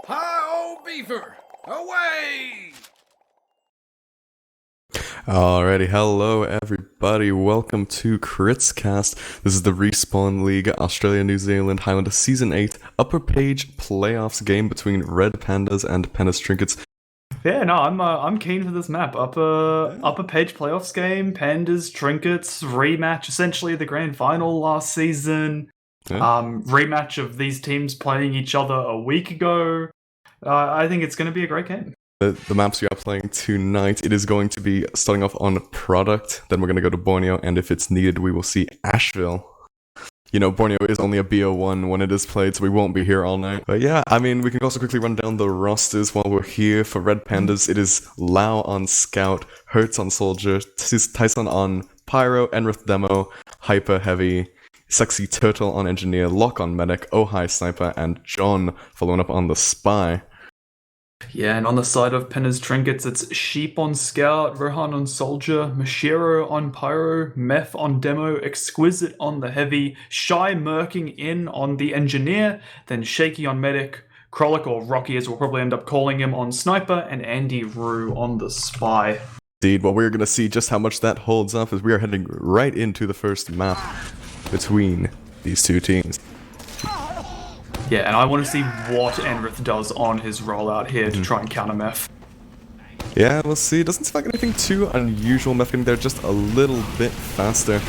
Hi-oh, beaver! Away! Alrighty, hello everybody, welcome to Critscast. This is the Respawn League Australia-New Zealand Highlander Season 8 Upper Page Playoffs game between Red Pandas and Pena's Trinkets. Yeah, no, I'm keen for this map. Upper page playoffs game, pandas, trinkets, rematch, essentially the grand final last season. Yeah. Rematch of these teams playing each other a week ago. I think it's going to be a great game. The maps we are playing tonight, it is going to be starting off on Product, then we're going to go to Borneo, and if it's needed, we will see Asheville. You know, Borneo is only a BO1 when it is played, so we won't be here all night. But yeah, I mean, we can also quickly run down the rosters while we're here. For Red Pandas, it is Lau on Scout, Hertz on Soldier, Tyson on Pyro, Enrith Demo, Hyper Heavy, Sexy Turtle on Engineer, Lock on Medic, Ohai Sniper, and John following up on the Spy. Yeah, and on the side of Pena's Trinkets, it's Sheep on Scout, Rohan on Soldier, Mashiro on Pyro, Meth on Demo, Exquisite on the Heavy, Shy Merking in on the Engineer, then Shaky on Medic, Krolic, or Rocky as we'll probably end up calling him, on Sniper, and Andy Rue on the Spy. Indeed, well, we're going to see just how much that holds up as we are heading right into the first map between these two teams. Yeah, and I want to see what Enrith does on his rollout here to try and counter Meth. Yeah, we'll see. It doesn't seem like anything too unusual. Meth getting there just a little bit faster.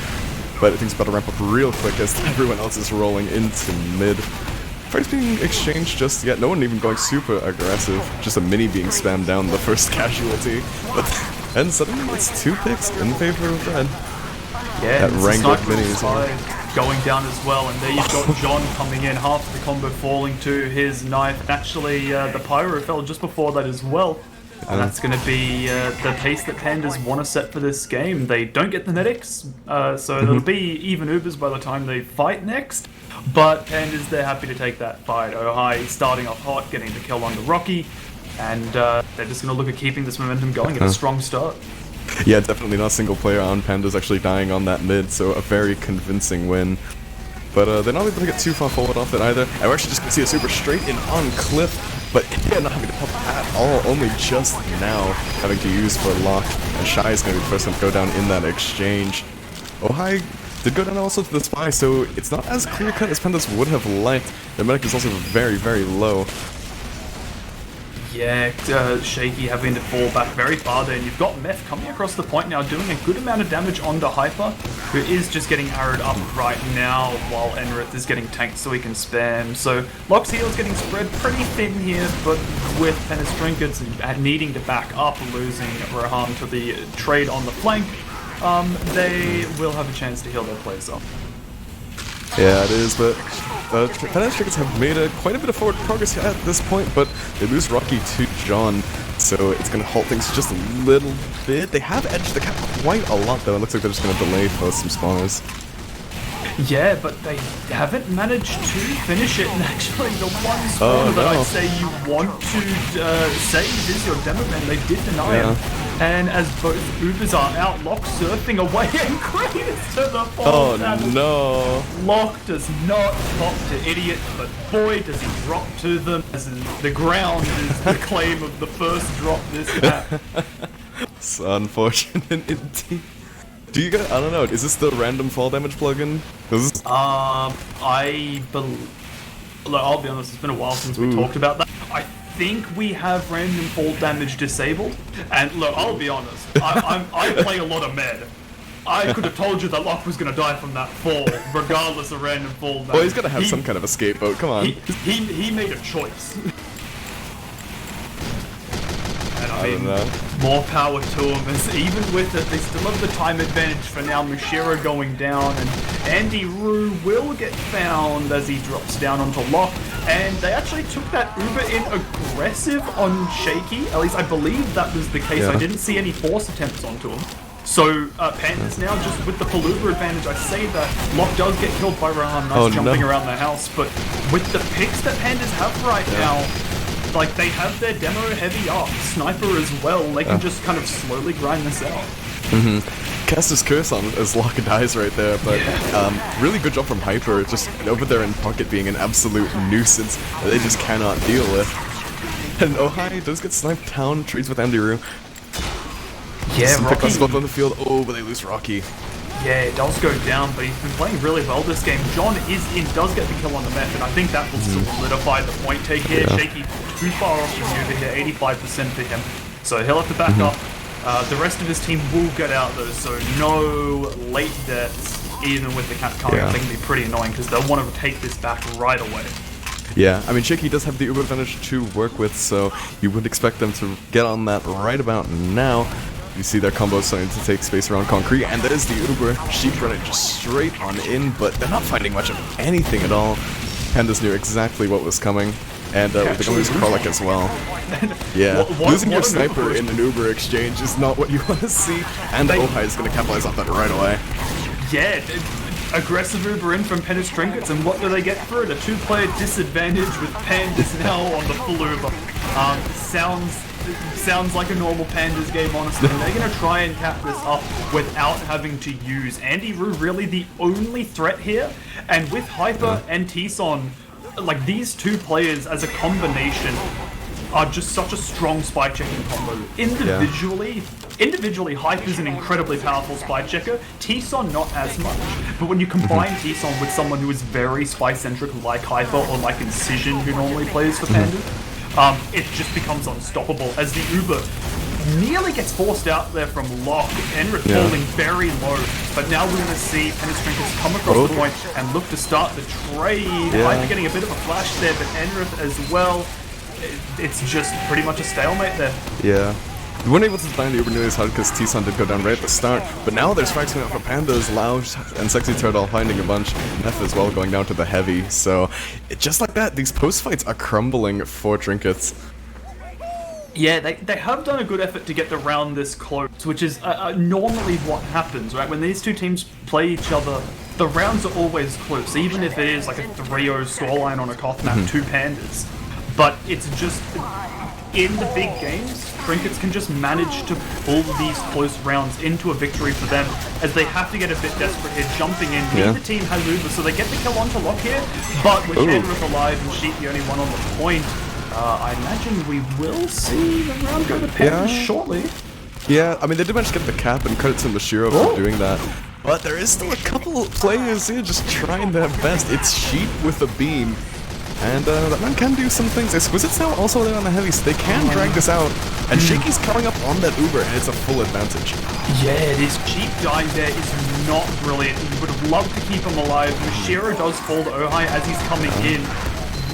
But I think it's about to ramp up real quick as everyone else is rolling into mid. Fights being exchanged just yet. No one even going super aggressive. Just a mini being spammed down the first casualty. And suddenly it's 2 picks in favor of Red. Yeah, that Wrangler minis going down as well, and there you've got John coming in, half the combo falling to his knife. Actually, the Pyro fell just before that as well. And that's going to be the pace that Pandas want to set for this game. They don't get the medics, so it'll be even Ubers by the time they fight next. But Pandas, they're happy to take that fight. Ohai starting off hot, getting the kill on the Rocky, and they're just going to look at keeping this momentum going at a strong start. Yeah, definitely not a single player on Pandas actually dying on that mid, so a very convincing win. But they're not able to get too far forward off it either. And we're actually just going to see a super straight in on Cliff, but they're not having to pop at all, only just now having to use for lock. And Shy is going to be the first one to go down in that exchange. Ohai did go down also to the Spy, so it's not as clear-cut as Pandas would have liked. Their medic is also very, very low. Yeah, Shaky having to fall back very far there, and you've got Meth coming across the point now, doing a good amount of damage onto Hyper, who is just getting arrowed up right now, while Enrith is getting tanked so he can spam. So Lock's heal's getting spread pretty thin here, but with Pena's Trinkets needing to back up, losing Rohan to the trade on the flank, they will have a chance to heal their players up. Yeah, it is, but Pena's Trinkets have made quite a bit of forward progress at this point, but they lose Rocky to John, so it's going to halt things just a little bit. They have edged the cap quite a lot, though. It looks like they're just going to delay for some spawners. Yeah, but they haven't managed to finish it, and actually the one spawner that I'd say you want to save is your demo man. They did deny him. And as both Ubers are out, Lock surfing away and Kratos to the fall. Oh no! Lock does not top to Idiot, but boy does he drop to them, as the ground is the claim of the first drop this map. It's unfortunate indeed. Do you guys, I don't know, is this the random fall damage plugin? I believe, look, I'll be honest, it's been a while since we talked about that. I think we have random fall damage disabled, and look, I'll be honest, I play a lot of med. I could have told you that Locke was going to die from that fall, regardless of random fall damage. Well, he's got to have some kind of a scapegoat, come on. He made a choice. And I don't know. More power to him, as even with it, they still have the time advantage for now. Mashiro going down, and Andy Rue will get found as he drops down onto Lock. And they actually took that Uber in aggressive on Shaky. At least I believe that was the case. Yeah. I didn't see any force attempts onto him. So Pandas now just with the Paluba advantage. I say that Lock does get killed by Rohan. Nice jumping around the house, but with the picks that Pandas have right now, like, they have their demo heavy up, Sniper as well, they can just kind of slowly grind this out. Cast his curse on as Lock dies right there, but really good job from Hyper, just over there in pocket being an absolute nuisance that they just cannot deal with. And Ohai does get sniped down, trades with Andy Roo. Yeah, Some Rocky. pickups on the field. Oh, but they lose Rocky. Yeah, it does go down, but he's been playing really well this game. John is in, does get the kill on the map, and I think that will solidify the point take here. Yeah. Shaky too far off the maneuver here, 85% for him. So he'll have to back up. The rest of his team will get out though, so no late deaths, even with the cap coming. I think it'll be pretty annoying because they'll want to take this back right away. Yeah, I mean, Shaky does have the Uber advantage to work with, so you would expect them to get on that right about now. You see their combos starting to take space around Concrete, and there's the Uber. Sheep running just straight on in, but they're not finding much of anything at all. Pandas knew exactly what was coming, and they're going to lose Kralik as well. Yeah, losing your sniper in an Uber exchange is not what you want to see, and Ohai is going to capitalize off that right away. Yeah, aggressive Uber in from Penna's Trinkets, and what do they get for it? A two-player disadvantage with Pandas now on the full Uber. Sounds like a normal Pandas game, honestly. And they're going to try and cap this up without having to use Andy Roo, really the only threat here. And with Hyper and T-Son, like these two players as a combination are just such a strong spy checking combo. Individually, Hyper's an incredibly powerful spy checker. T-Son not as much. But when you combine T-Son with someone who is very spy centric like Hyper or like Incision who normally plays for Pandas, it just becomes unstoppable as the Uber nearly gets forced out there from Lock. Enrith falling very low, but now we're going to see Penna's Trinkets come across the point and look to start the trade. Hyper getting a bit of a flash there, but Enrith as well. It's just pretty much a stalemate there. Yeah. We weren't able to find the Uber nearly as hard because T-Son did go down right at the start, but now there's frags coming out for Pandas, Loud, and Sexy Turtle finding a bunch, Neff as well going down to the heavy, so just like that, these post-fights are crumbling for Trinkets. Yeah, they have done a good effort to get the round this close, which is normally what happens, right? When these two teams play each other, the rounds are always close, even if it is like a 3-0 scoreline on a Koth map, 2 Pandas. But it's just, in the big games, Trinkets can just manage to pull these close rounds into a victory for them, as they have to get a bit desperate here, jumping in. Neither team has Uber, so they get the kill onto Lock here, but with Enrith alive and Sheep the only one on the point, I imagine we will see the round go to Pandas shortly. Yeah, I mean, they did manage to get the cap, and credit to Mashiro for doing that. But there is still a couple players here just trying their best. It's Sheep with a beam. And that man can do some things. Exquisite's now also there on the heavy, so they can drag this out. And Shaky's coming up on that Uber, and it's a full advantage. Yeah, this Sheep dying there is not brilliant. You would have loved to keep him alive. Mashiro does fall to Ohai as he's coming in.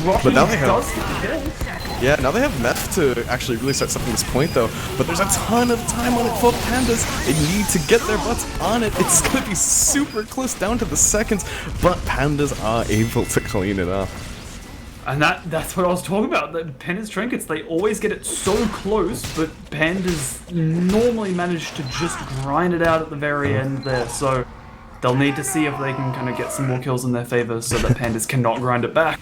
Rocky But now they have, does get the kill. Yeah, now they have Neff to actually really start stepping this point, though. But there's a ton of time on it for Pandas. They need to get their butts on it. It's going to be super close down to the seconds, but Pandas are able to clean it up. And that's what I was talking about. The Pandas Trinkets, they always get it so close, but Pandas normally manage to just grind it out at the very end there. So they'll need to see if they can kind of get some more kills in their favor so that Pandas cannot grind it back.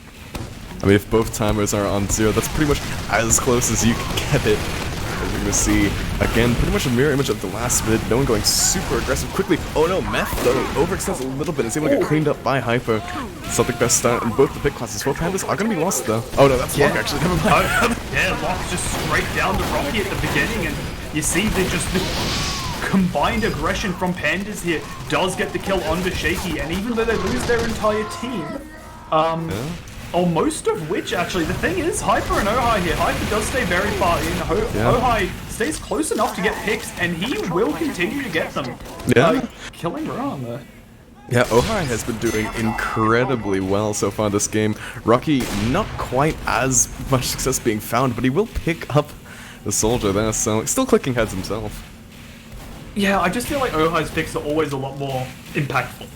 I mean, if both timers are on 0, that's pretty much as close as you can get it. As we're going to see, again, pretty much a mirror image of the last mid. No one going super aggressive quickly. Oh no, Meth, though, overextends a little bit. It's able to get cleaned up by Hyper. Celtic best start in both the pick classes. 4 Pandas are going to be lost, though. Oh no, that's Lock, actually. Never mind. Yeah, Lock's just straight down to Rocky at the beginning, and you see the combined aggression from Pandas here does get the kill onto Shaky, and even though they lose their entire team, or most of which, actually. The thing is, Hyper and Ohai here. Hyper does stay very far in. Ohai stays close enough to get picks, and he will continue to get them. Killing Ron there. Yeah, Ohai has been doing incredibly well so far this game. Rocky, not quite as much success being found, but he will pick up the soldier there, so still clicking heads himself. Yeah, I just feel like Ohai's picks are always a lot more impactful.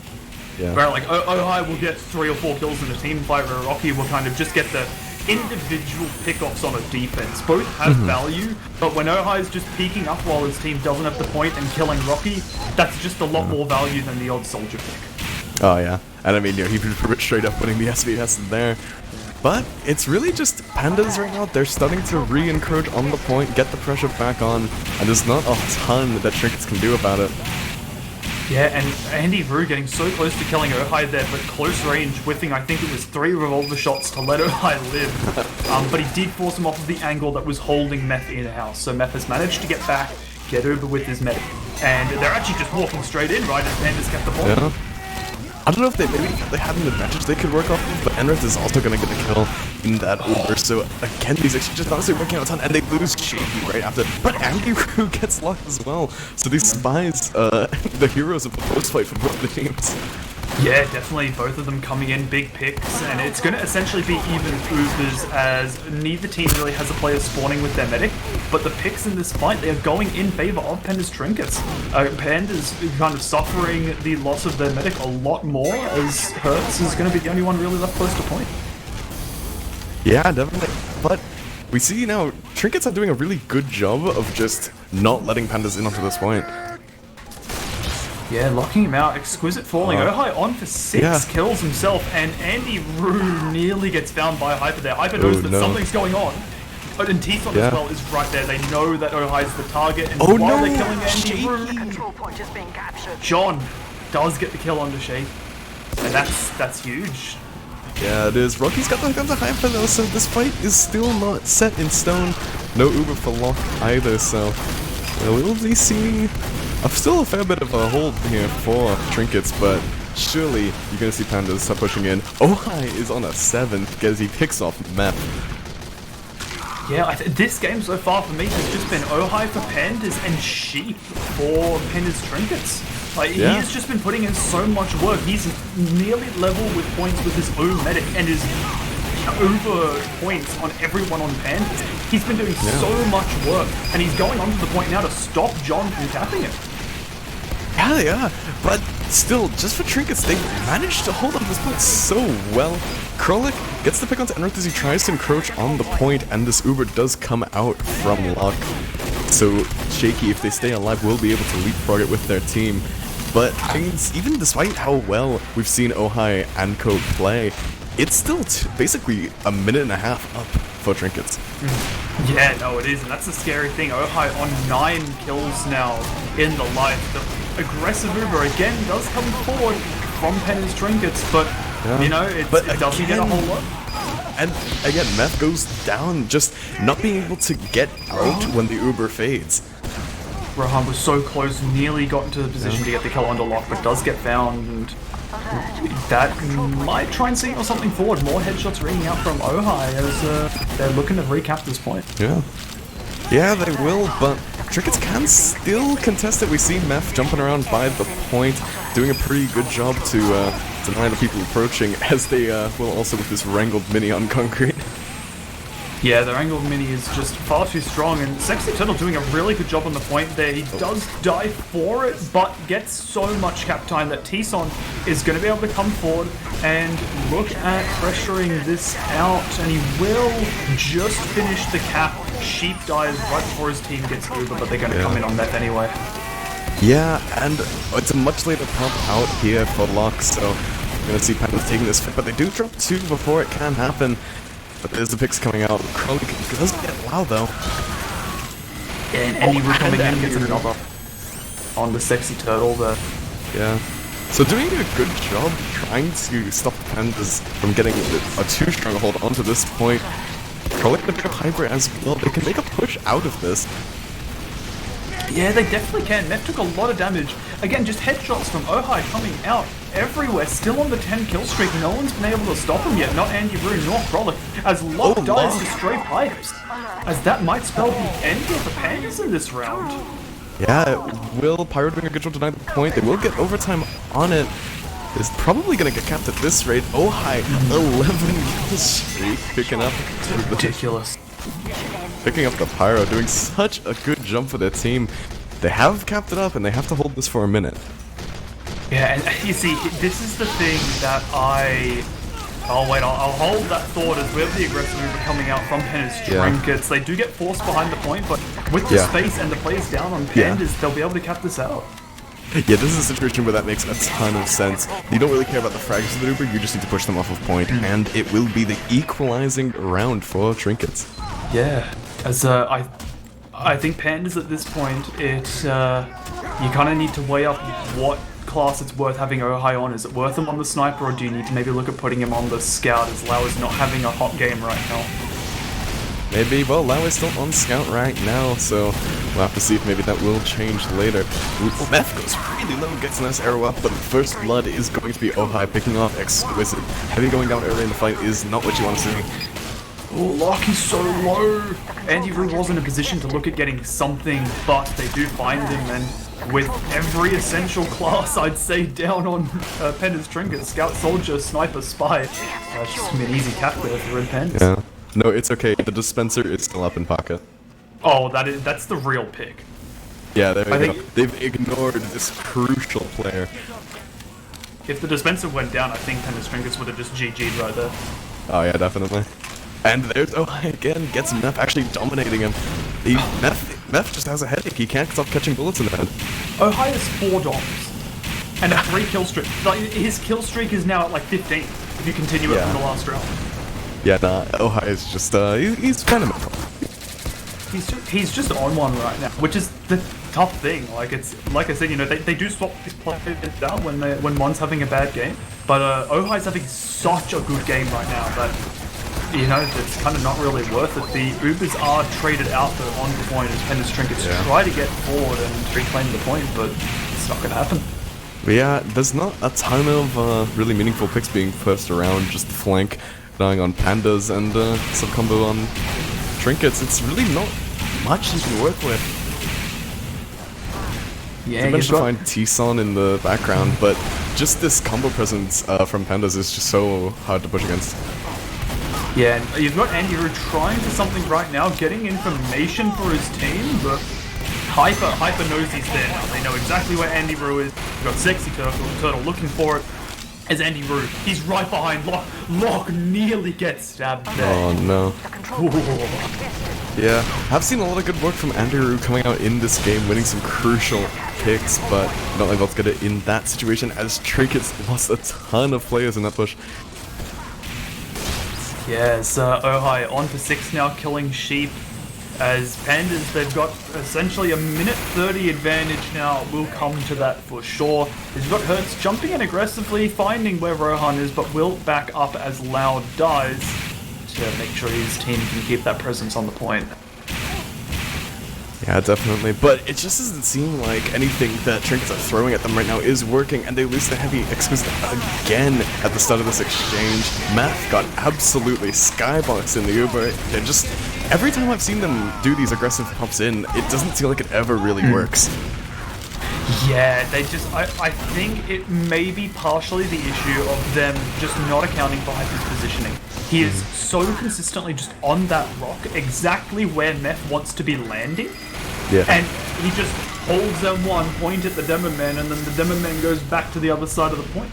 Yeah. Where like Ohai will get 3 or 4 kills in a team fight, where Rocky will kind of just get the individual pickoffs on a defense. Both have value, but when Ohai's just peeking up while his team doesn't have the point and killing Rocky, that's just a lot more value than the odd soldier pick. Oh yeah, and I mean, you know, he was straight up winning the SVS there. But it's really just Pandas right now. They're starting to re-encroach on the point, get the pressure back on, and there's not a ton that Trinkets can do about it. Yeah, and Andy Rue getting so close to killing Ohai there, but close range, whiffing, I think it was 3 revolver shots to let Ohai live. But he did force him off of the angle that was holding Meth in-house. So Meth has managed to get back, get Uber with his medic. And they're actually just walking straight in, right, as Pandas kept the ball. Yeah. I don't know if they had an advantage they could work off of, but Enrith is also going to get the kill in that Uber. So again, these exchanges not necessarily working out a ton, and they lose Shaky right after. But Andy Rue gets locked as well. So these spies, the heroes of the post fight for both the teams. Yeah, definitely. Both of them coming in, big picks, and it's going to essentially be even Ubers as neither team really has a player spawning with their medic, but the picks in this fight, they are going in favor of Panda's trinkets. Panda's kind of suffering the loss of their medic a lot more, as Hertz is going to be the only one really left close to point. Yeah, definitely. But we see now, trinkets are doing a really good job of just not letting Pandas in onto this point. Yeah, locking him out. Exquisite falling. Ohai on for 6 kills himself, and Andy Rue nearly gets found by Hyper there. Hyper knows that something's going on. And T-Son as well is right there. They know that Ohai's the target, and while they're killing Andy Rue, John does get the kill on the Shake, and that's huge. Yeah, it is. Rocky's got the hook on the Hyper though, so this fight is still not set in stone. No Uber for lock either, so we'll be seeing still a fair bit of a hold here for trinkets, but surely you're going to see Pandas start pushing in. Ohai is on a 7th as he picks off Meth. Yeah, this game so far for me has just been Ohai for Pandas and Sheep for Pandas trinkets. Like, he's just been putting in so much work. He's nearly level with points with his own medic and is over points on everyone on Pandas. He's been doing so much work, and he's going on to the point now to stop John from tapping it. Yeah, they are, but still, just for trinkets, they've managed to hold on to this point so well. Krolik gets the pick onto Enrith as he tries to encroach on the point, and this Uber does come out from lock. So Shaky, if they stay alive, will be able to leapfrog it with their team. But things, even despite how well we've seen Ohai and Co play, it's still basically a minute and a half up for trinkets. Yeah, no, it is, and that's the scary thing. Ohai on 9 kills now in the life. The aggressive Uber again does come forward from Penna's trinkets, but you know, it doesn't get a whole lot. And again, Meth goes down, just not being able to get out when the Uber fades. Rohan was so close, nearly got into the position to get the kill under lock, but does get found, and that might try and signal something forward. More headshots ringing out from Ohai as they're looking to recap this point. Yeah, they will, but trinkets can still contest it. We see Meth jumping around by the point, doing a pretty good job to deny the people approaching, as they will also with this wrangled mini on concrete. Yeah, the wrangled mini is just far too strong, and Sexy Turtle doing a really good job on the point there. He does die for it, but gets so much cap time that T-Son is going to be able to come forward and look at pressuring this out, and he will just finish the cap. Sheep dies right before his team gets Uber, but they're going to come in on Meth anyway. Yeah, and it's a much later pump out here for Lock, so we're going to see Pandas taking this fit, but they do drop 2 before it can happen. But there's the picks coming out. Krolik does get loud though. And Andy Rue coming in gets another on the Sexy Turtle there. Yeah. So doing a good job trying to stop the Pandas from getting a too strong hold onto this point. Krolik the Hybrid as well. They can make a push out of this. Yeah, they definitely can. Meth took a lot of damage. Again, just headshots from Ohai coming out everywhere. Still on the 10 kill streak. No one's been able to stop him yet. Not Andy Rue nor Krolik. As Locke dies to stray pipes. As that might spell the end of the Pandas in this round. Yeah, will Pyro doing a good job to deny the point. They will get overtime on it. Is probably going to get capped at this rate. Ohai, 11 kill streak picking up. Ridiculous. Picking up the Pyro, doing such a good jump for their team. They have capped it up, and they have to hold this for a minute. Yeah, and you see, this is the thing that I'll hold that thought as we have the aggressive Uber coming out from Pandas trinkets. They do get forced behind the point, but with the space and the players down on Pandas, they'll be able to cap this out. Yeah, this is a situation where that makes a ton of sense. You don't really care about the frags of the Uber, you just need to push them off of point, and it will be the equalizing round for trinkets. Yeah, as I think Pandas at this point, you kind of need to weigh up what class it's worth having Ohai on? Is it worth him on the sniper, or do you need to maybe look at putting him on the scout, as Lau is not having a hot game right now? Maybe, well, Lau is still on scout right now, so we'll have to see if maybe that will change later. Ooh, Meth goes really low, gets a nice arrow up, but first blood is going to be Ohai picking off Exquisite. Heavy going down early in the fight is not what you want to see. Oh, Lock is so low! Andy Rue was in a position to look at getting something, but they do find him, and with every essential class, I'd say, down on Pandas Trinkets, Scout, Soldier, Sniper, Spy. It's just gonna be an easy cap there for Red Pandas. Yeah. No, it's okay. The dispenser is still up in pocket. Oh, that's the real pick. Yeah, there we go. They've ignored this crucial player. If the dispenser went down, I think Pandas Trinkets would have just GG'd right there. Oh yeah, definitely. And there's Ohai again, gets Meth actually dominating him. Meth just has a headache, he can't stop catching bullets in the head. Ohai has 4 doms and a 3 kill streak. Like, his kill streak is now at like 15 if you continue it from the last round. Yeah, nah, Ohai is just, he's kind of mental. He's just on one right now, which is the tough thing. Like, it's like I said, you know, they do swap these players out when one's having a bad game, but Ohai's having such a good game right now that, you know, it's kind of not really worth it. The Ubers are traded out though on the point as Pandas Trinkets try to get forward and reclaim the point, but it's not going to happen. But yeah, there's not a ton of really meaningful picks being pushed around, just the flank dying on Pandas and some combo on Trinkets. It's really not much you can work with. Yeah, they managed to find T-Son in the background, but just this combo presence from Pandas is just so hard to push against. Yeah, and you've got Andy Rue trying for something right now, getting information for his team, but Hyper knows he's there now. They know exactly where Andy Rue is. You've got Sexy Turtle looking for it. As Andy Rue, he's right behind Lock. Lock nearly gets stabbed there. Oh no. Yeah, I've seen a lot of good work from Andy Rue coming out in this game, winning some crucial picks, but not able to get it in that situation as Trinkets lost a ton of players in that push. Yes, Ohai on for 6 now, killing Sheep. As Pandas, they've got essentially a minute 30 advantage now. Will come to that for sure. He's got Hertz jumping in aggressively, finding where Rohan is, but will back up as Loud dies to make sure his team can keep that presence on the point. Yeah, definitely, but it just doesn't seem like anything that Trinkets are throwing at them right now is working, and they lose the heavy Exquisite again at the start of this exchange. Math got absolutely skyboxed in the Uber. They're just, every time I've seen them do these aggressive pops in, it doesn't feel like it ever really works. Yeah, they just, I think it may be partially the issue of them just not accounting for Hyper's positioning. He is so consistently just on that rock, exactly where Meth wants to be landing. Yeah. And he just holds them one point at the Demo Man, and then the Demo Man goes back to the other side of the point.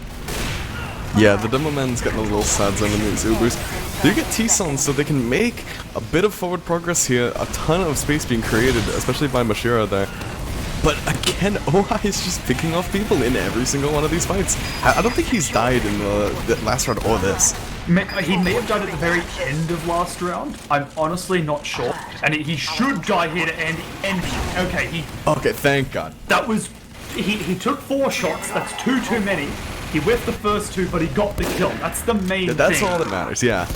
Yeah, the Demo Man's getting a little sad zone in these Ubers. They get T-Sons, so they can make a bit of forward progress here. A ton of space being created, especially by Mashira there. But again, Ohai is just picking off people in every single one of these fights. I don't think he's died in the last round or this. He may have died at the very end of last round. I'm honestly not sure. And he should die here to end. Okay, Okay, thank God. That was... He took 4 shots. That's 2 too many. He whiffed the first 2, but he got the kill. That's the main thing. That's all that matters, yeah.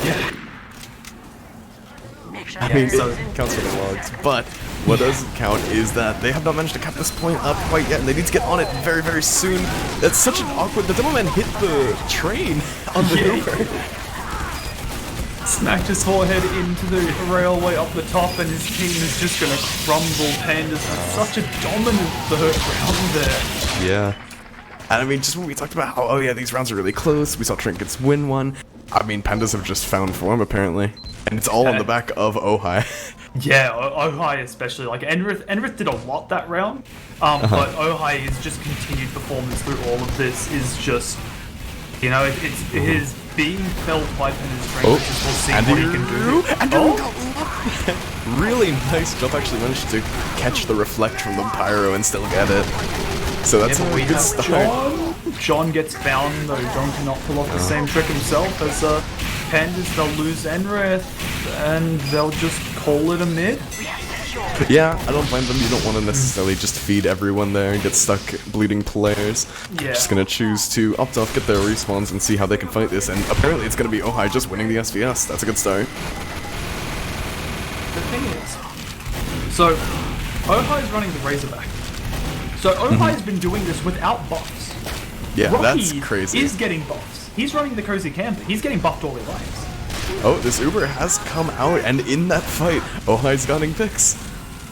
I mean, it counts for the logs, but what doesn't count is that they have not managed to cap this point up quite yet, and they need to get on it very, very soon. That's such an awkward... The Demo Man hit the train on the Uber. Smacked his forehead into the railway up the top, and his team is just going to crumble. Pandas with such a dominant third round there. Yeah. And I mean, just when we talked about how, oh yeah, these rounds are really close, we saw Trinkets win one. I mean, Pandas have just found form, apparently. And it's all on the back of Ohai. Yeah, Ohai especially. Like, Enrith did a lot that round, but Ohai's just continued performance through all of this is just, you know, it is being felt by Pandas Trinkets. We'll see what he can do. Really nice jump, actually managed to catch the reflect from the Pyro and still get it. So that's a good start. John gets found, though John cannot pull off the same trick himself as Pandas. They'll lose Enrith, and they'll just call it a mid. Yeah, I don't blame them. You don't want to necessarily just feed everyone there and get stuck bleeding players. Yeah. Just gonna choose to opt off, get their respawns, and see how they can fight this. And apparently it's gonna be Ohai just winning the SVS. That's a good start. The thing is, so Ohai is running the Razorback. So Ohai has been doing this without buffs. Yeah, Rocky that's crazy. is getting buffs. He's running the Cozy Camper. He's getting buffed all he likes. Oh, this Uber has come out, and in that fight, Ohai's getting picks.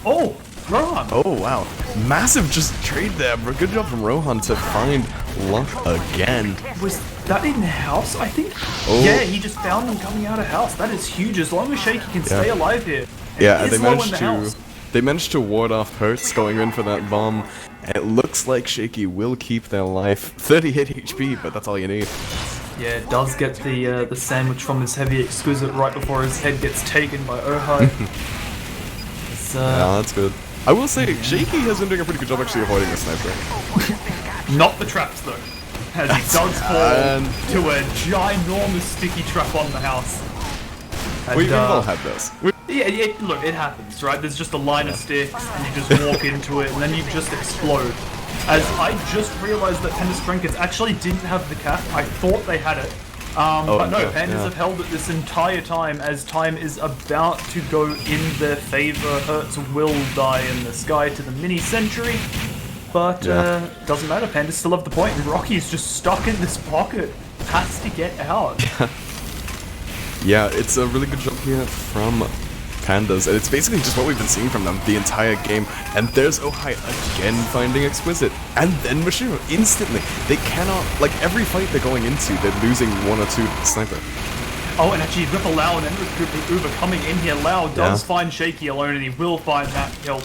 Oh, Rohan. Oh, wow. Massive just trade there, but good job from Rohan to find luck again. Was that in house, I think? Oh. Yeah, he just found them coming out of house. That is huge. As long as Shaky can stay alive here. Yeah, He they is low in managed the to house. they managed to ward off Hertz going in for that bomb. And it looks like Shaky will keep their life. 38 HP, but that's all you need. Yeah, does get the sandwich from his heavy exquisite right before his head gets taken by Ohai. Yeah, that's good. I will say, Shaky has been doing a pretty good job actually avoiding the sniper. Not the traps though, as he does fall to a ginormous sticky trap on the house. And, We've all had those. Yeah, look, it happens, right? There's just a line of sticks, and you just walk into it, and then you just explode. As I just realized that Pandas Trinkets actually didn't have the cap. I thought they had it. But no, Pandas have held it this entire time, as time is about to go in their favor. Hertz will die in the sky to the mini sentry. But doesn't matter, Pandas still have the point, and Rocky's just stuck in this pocket. Has to get out. Yeah, it's a really good job here from Pandas, and it's basically just what we've been seeing from them the entire game. And there's Ohai again finding Exquisite, and then Mashiro instantly. They cannot, like every fight they're going into, they're losing one or two to the sniper. Oh, and actually Ripple Lau and Enric Uber coming in here. Lau does find Shaky alone, and he will find that kill.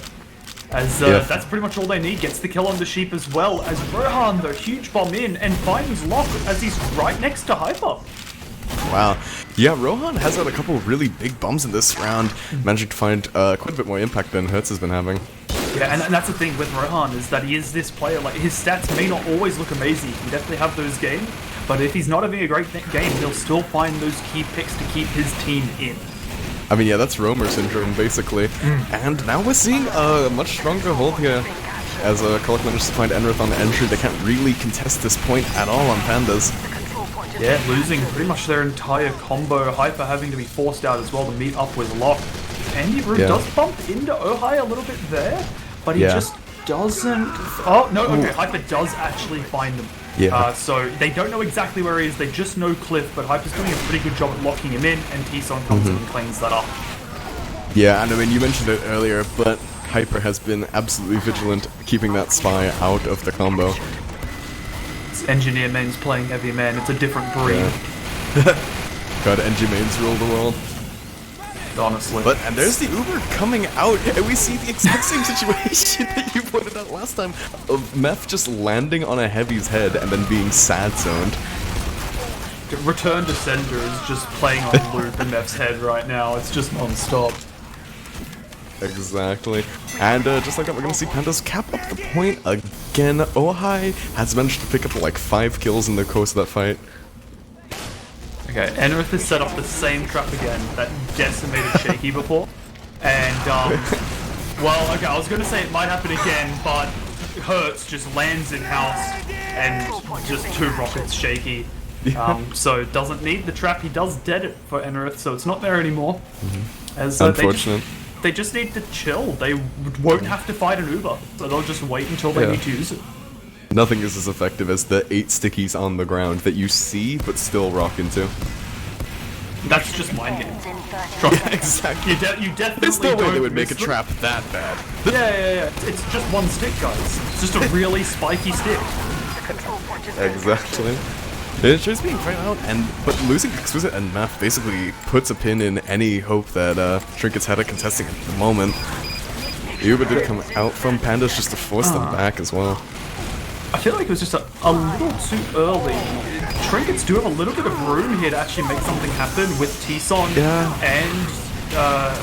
As that's pretty much all they need. Gets the kill on the sheep as well. As Rohan, the huge bomb in, and finds Lock as he's right next to Hyper. Wow. Yeah, Rohan has had a couple of really big bombs in this round, managing to find quite a bit more impact than Hertz has been having. Yeah, and that's the thing with Rohan, is that he is this player, like, his stats may not always look amazing, he can definitely have those games, but if he's not having a great game, he'll still find those key picks to keep his team in. I mean, yeah, that's Roamer syndrome, basically. And now we're seeing a much stronger hold here, as Kolak managed to find Enrith on the entry. They can't really contest this point at all on Pandas. Yeah, losing pretty much their entire combo, Hyper having to be forced out as well to meet up with Locke. Andy Rue does bump into Ohai a little bit there, but he just doesn't... Oh, no, okay, Hyper does actually find him. Yeah. So they don't know exactly where he is, they just know Cliff, but Hyper's doing a pretty good job at locking him in, and T-Son comes in and cleans that up. Yeah, and I mean, you mentioned it earlier, but Hyper has been absolutely vigilant, keeping that spy out of the combo. Engineer mains playing heavy man, it's a different breed. God, NG mains rule the world. Honestly. And there's the Uber coming out, and we see the exact same situation that you pointed out last time, of Meth just landing on a heavy's head and then being sad zoned. Return to Sender is just playing on loop in Meth's head right now, it's just non-stop. Exactly. And just like that, we're gonna see Pandas cap up the point again. Ohai has managed to pick up like 5 kills in the course of that fight. Okay, Enrith has set up the same trap again that decimated Shaky before. And, well, okay, I was gonna say it might happen again, but Hertz just lands in house and just 2 rockets Shaky. So doesn't need the trap, he does dead it for Enrith, so it's not there anymore. As Unfortunate. They just need to chill. They won't have to fight an Uber, so they'll just wait until they need to use it. Nothing is as effective as the 8 stickies on the ground that you see but still rock into. That's just mind game. Exactly. You definitely There's no way don't they would make a miss them. trap that bad. Yeah. It's just one stick, guys. It's just a really spiky stick. Exactly. It's just being thrown out, but losing Exquisite and Math basically puts a pin in any hope that Trinkets had at contesting at the moment. Uber did come out from Pandas just to force them back as well. I feel like it was just a little too early. Trinkets do have a little bit of room here to actually make something happen with T-Son and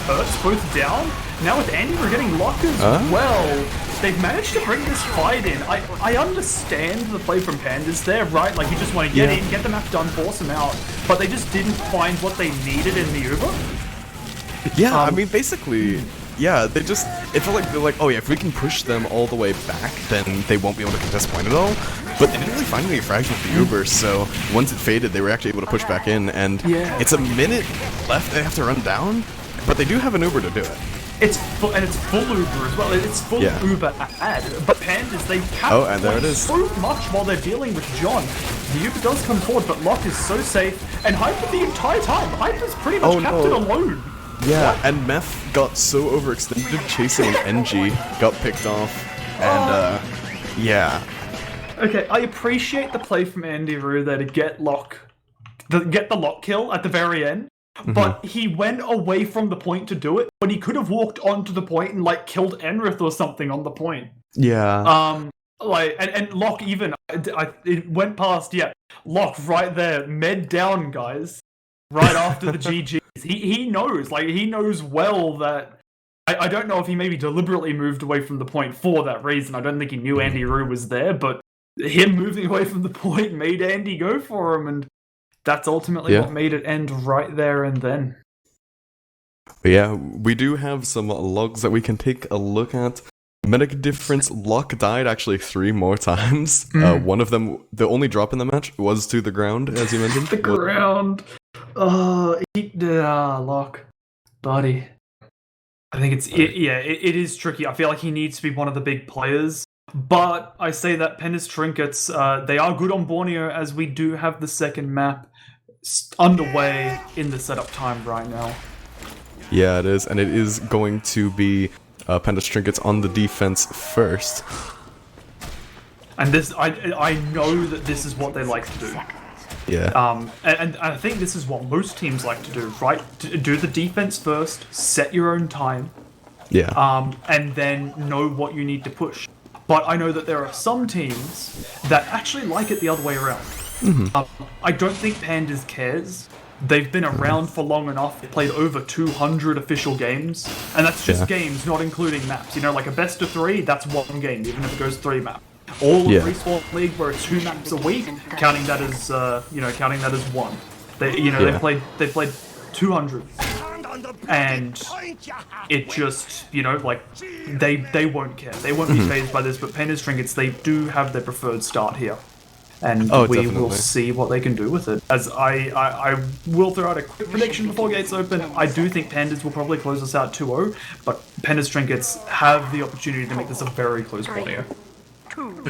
Hertz both down. Now with Andy, we're getting locked as well. They've managed to bring this fight in. I understand the play from Pandas there, right? Like, you just want to get in, get the map done, force them out. But they just didn't find what they needed in the Uber. Yeah, I mean, basically, yeah, it felt like they're like, oh yeah, if we can push them all the way back, then they won't be able to contest point at all. But they didn't really find any frags with the Uber, so once it faded, they were actually able to push back in, and it's a minute left, they have to run down, but they do have an Uber to do it. It's full Uber as well. It's full Uber ad. But Pandas, they and there it is. so much while they're dealing with John. The Uber does come forward, but Locke is so safe. And Hyper the entire time. Hyper's pretty much kept it alone. Yeah, and Meth got so overextended chasing an NG, got picked off, and yeah. Okay, I appreciate the play from Andy Rue there to get the Locke kill at the very end. But he went away from the point to do it, but he could have walked onto the point and like killed Enrith or something on the point. Yeah. And Locke even it went past Locke right there, med down guys, right after the GGs. He knows well that I don't know if he maybe deliberately moved away from the point for that reason. I don't think he knew Andy Rue was there, but him moving away from the point made Andy go for him, and that's ultimately what made it end right there and then. But yeah, we do have some logs that we can take a look at. Medic difference, Locke died actually 3 more times. One of them, the only drop in the match, was to the ground, as you mentioned. The ground. Locke. Buddy. I think it is tricky. I feel like he needs to be one of the big players. But I say that Penna's Trinkets, they are good on Borneo, as we do have the second map underway in the setup time right now. Yeah, it is, and it is going to be Pandas Trinkets on the defense first. And this, I know that this is what they like to do. Yeah. And I think this is what most teams like to do, right? Do the defense first, set your own time. Yeah. And then know what you need to push. But I know that there are some teams that actually like it the other way around. I don't think Pandas cares. They've been around for long enough. They played over 200 official games. And that's just games, not including maps. You know, like a best of 3, that's 1 game, even if it goes 3 maps. All of Respawn League, where it's 2 maps a week, counting that as, counting that as 1. They played 200. And it just, they won't care. They won't be fazed by this, but Pandas Trinkets, they do have their preferred start here. And we will see what they can do with it. As I will throw out a quick prediction before gates open. I do think Pandas will probably close us out 2-0, but Pandas Trinkets have the opportunity to make this a very close Borneo.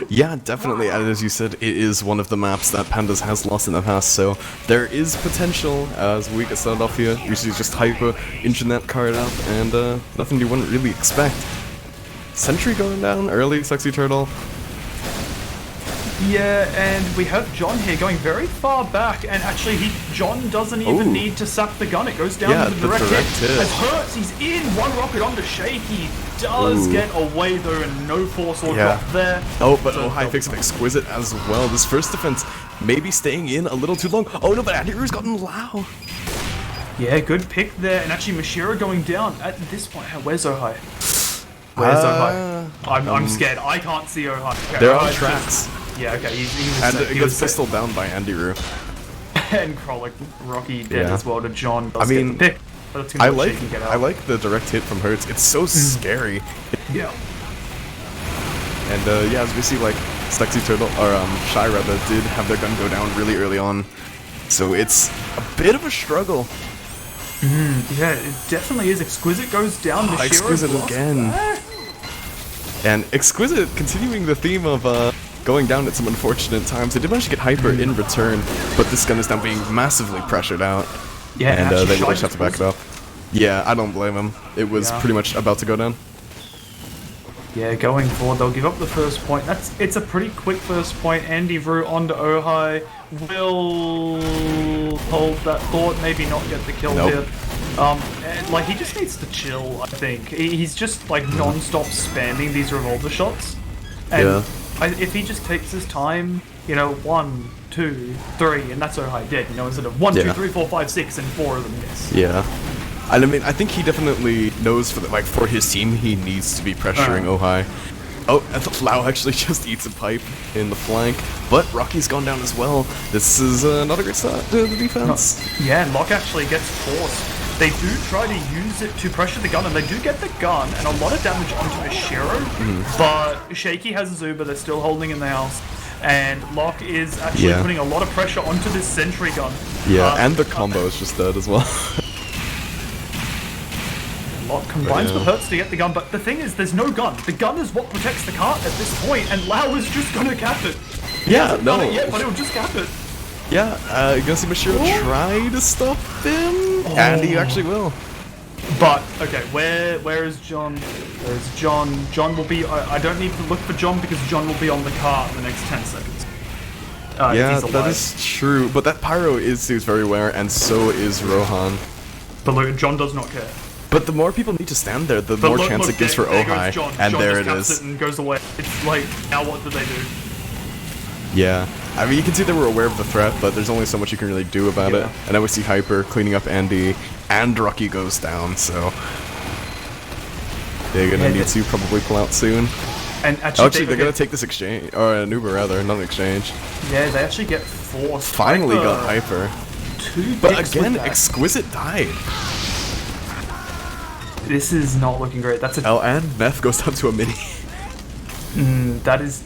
Yeah, definitely, and as you said, it is one of the maps that Pandas has lost in the past, so there is potential as we get started off here. Usually just Hyper, Internet card up, and nothing you wouldn't really expect. Sentry going down early, Sexy Turtle. Yeah, and we have John here going very far back, and actually John doesn't even need to sap the gun. It goes down to the direct hit. As Hurts, he's in, 1 rocket onto Shake. He does get away though, and no force or drop there. Oh, but high fix of Exquisite as well. This first defense maybe staying in a little too long. Oh no, but Andy Rue's gotten Lao. Yeah, good pick there, and actually Mashira going down at this point. Where's Ohai? Where's Ohai? I'm scared. I can't see Ohai. Okay, they're on tracks. Yeah, okay, he gets pistol down by Andy Rue. And Krolic, Rocky dead as well to John. I mean, get the pick, I like the direct hit from Hertz. It's so scary. Yeah. And as we see, like Sexy Turtle or Shy rather did have their gun go down really early on, so it's a bit of a struggle. Yeah, it definitely is. Exquisite goes down. The Exquisite again. And Exquisite continuing the theme of going down at some unfortunate times. They did manage to get Hyper in return, but this gun is now being massively pressured out. Yeah, and they really just have to back it up. Yeah, I don't blame him. It was pretty much about to go down. Yeah, going forward, they'll give up the first point. It's a pretty quick first point. Andy Rue onto Ohai will hold that thought, maybe not get the kill here. And, he just needs to chill, I think. He's just, non-stop spamming these revolver shots. And if he just takes his time, 1, 2, 3, and that's Ohai dead, instead of 1, 2, 3, 4, 5, 6, and 4 of them miss. Yeah. I mean, I think he definitely knows for his team, he needs to be pressuring Ohai. Oh, I thought Lau actually just eats a pipe in the flank, but Rocky's gone down as well. This is not a great start to the defense. Yeah, Locke actually gets forced They do try to use it to pressure the gun, and they do get the gun and a lot of damage onto Mashiro. But Shaky has a Zuba, they're still holding in the house. And Locke is actually putting a lot of pressure onto this sentry gun. Yeah, and the combo is just dead as well. Locke combines with Hertz to get the gun, but the thing is, there's no gun. The gun is what protects the cart at this point, and Lau is just gonna cap it. He hasn't done it yet, but he'll just cap it. Yeah, you're gonna see Mashiro try to stop him, and he actually will. But, okay, where is John? Where's John? John will be, I don't need to look for John because John will be on the cart in the next 10 seconds. Yeah, that is true, but that Pyro is very aware, and so is Rohan. But look, John does not care. But the more people need to stand there, the more chance it gives for Ojai, and there it is. It and goes away. It's like, now what do they do? Yeah, I mean, you can see they were aware of the threat, but there's only so much you can really do about it. And now we see Hyper cleaning up Andy, and Rocky goes down, so they're gonna need to probably pull out soon. And actually, they're gonna take this exchange, or an Uber rather, not an exchange. Yeah, they actually get forced. Finally got Hyper. But again, Exquisite died. This is not looking great. That's a and Meth goes down to a mini. That is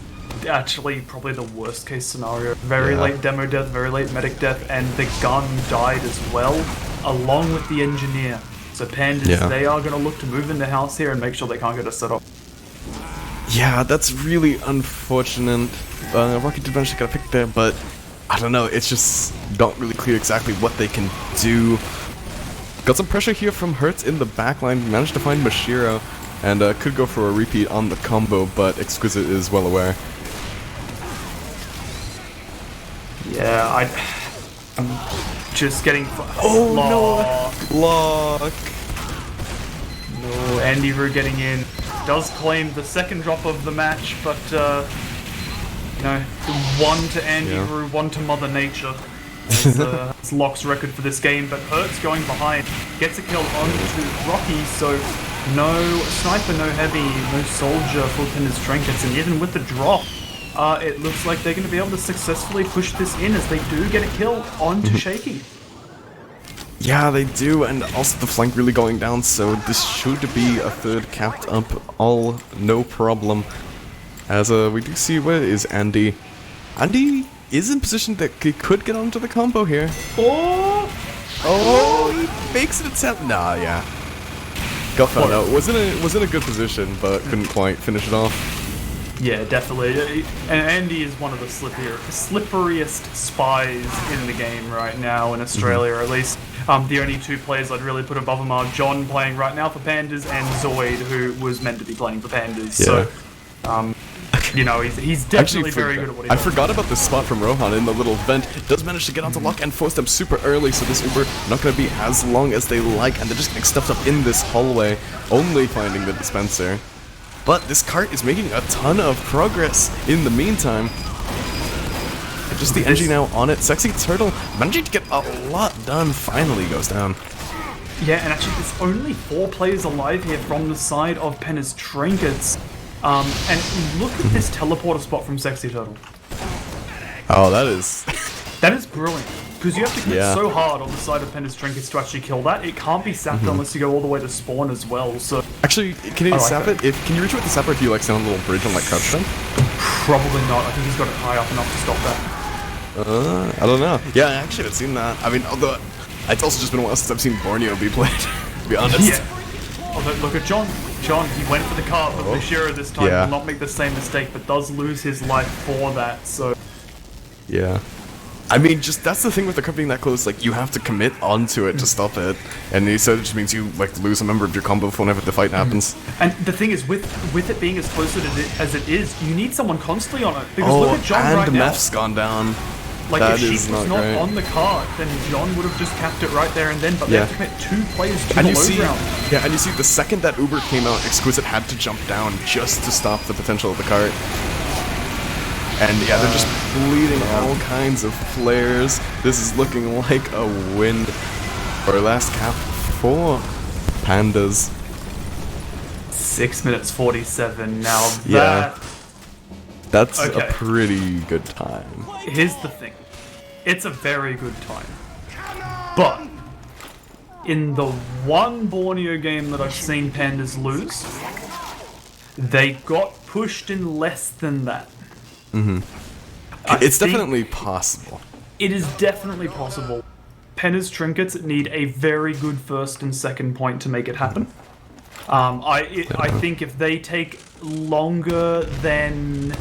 actually probably the worst case scenario. Very late demo death, very late medic death, and the gun died as well, along with the engineer. So Pandas, they are going to look to move in the house here and make sure they can't get a setup. Yeah, that's really unfortunate. Rocky did manage to get a pick there, but I don't know, it's just not really clear exactly what they can do. Got some pressure here from Hertz in the backline, managed to find Mashiro, and could go for a repeat on the combo, but Exquisite is well aware. Yeah, I'm just getting... Oh no! Lock! No, Andy Rue getting in. Does claim the second drop of the match, but, you know, one to Andy Rue, one to Mother Nature. It's Locke's record for this game, but Hertz going behind. Gets a kill onto Rocky, so no sniper, no heavy, no soldier for his trinkets, and even with the drop, it looks like they're going to be able to successfully push this in as they do get a kill onto Shaky. Yeah, they do, and also the flank really going down, so this should be a third capped up, all no problem. As we do see, where is Andy? Andy is in position that he could get onto the combo here. Oh, he makes an attempt. Nah, yeah. Got found out. Was in a good position, but couldn't quite finish it off. Yeah, definitely. And Andy is one of the slipperiest spies in the game right now in Australia, at least. The only two players I'd really put above him are John playing right now for Pandas and Zoid, who was meant to be playing for Pandas. Yeah. So, you know, he's definitely very good at what he does. I forgot about this spot from Rohan in the little vent. Does manage to get onto Locke and force them super early, so this Uber not going to be as long as they like, and they're just getting stuffed up in this hallway, only finding the dispenser. But this cart is making a ton of progress in the meantime. Just the NG now on it. Sexy Turtle managing to get a lot done, finally goes down. Yeah, and actually there's only 4 players alive here from the side of Pena's Trinkets. And look at this teleporter spot from Sexy Turtle. Oh, that is... that is brilliant. Because you have to commit so hard on the side of Pena's Trinkets to actually kill that. It can't be sapped unless you go all the way to spawn as well, so... Actually, can you sap it? Can you reach it with the sapper if you like stand on a little bridge and like crouch jump? Probably not. I think he's got it high up enough to stop that. I don't know. Yeah, I actually haven't seen that. I mean, although it's also just been a while since I've seen Borneo be played, to be honest. Yeah. Oh, look at John. John, he went for the cart, but Bashira this time will not make the same mistake, but does lose his life for that, so... Yeah. I mean, just that's the thing with the cart being that close, like, you have to commit onto it to stop it, and so it just means you, like, lose a member of your combo whenever the fight happens. And the thing is, with it being as close as it is, you need someone constantly on it, because look at John right now. And Meph's gone down. Like, if she was not on the cart, then John would have just capped it right there and then, but they have to commit 2 players to the low round. Yeah, and you see, the second that Uber came out, Exquisite had to jump down just to stop the potential of the cart. And yeah, they're just bleeding all kinds of flares. This is looking like a win for last cap for Pandas. 6 minutes 47 now. That's a pretty good time. Here's the thing. It's a very good time. But in the one Borneo game that I've seen Pandas lose, they got pushed in less than that. It's definitely possible. It is definitely possible. Penna's trinkets need a very good first and second point to make it happen. I think if they take longer than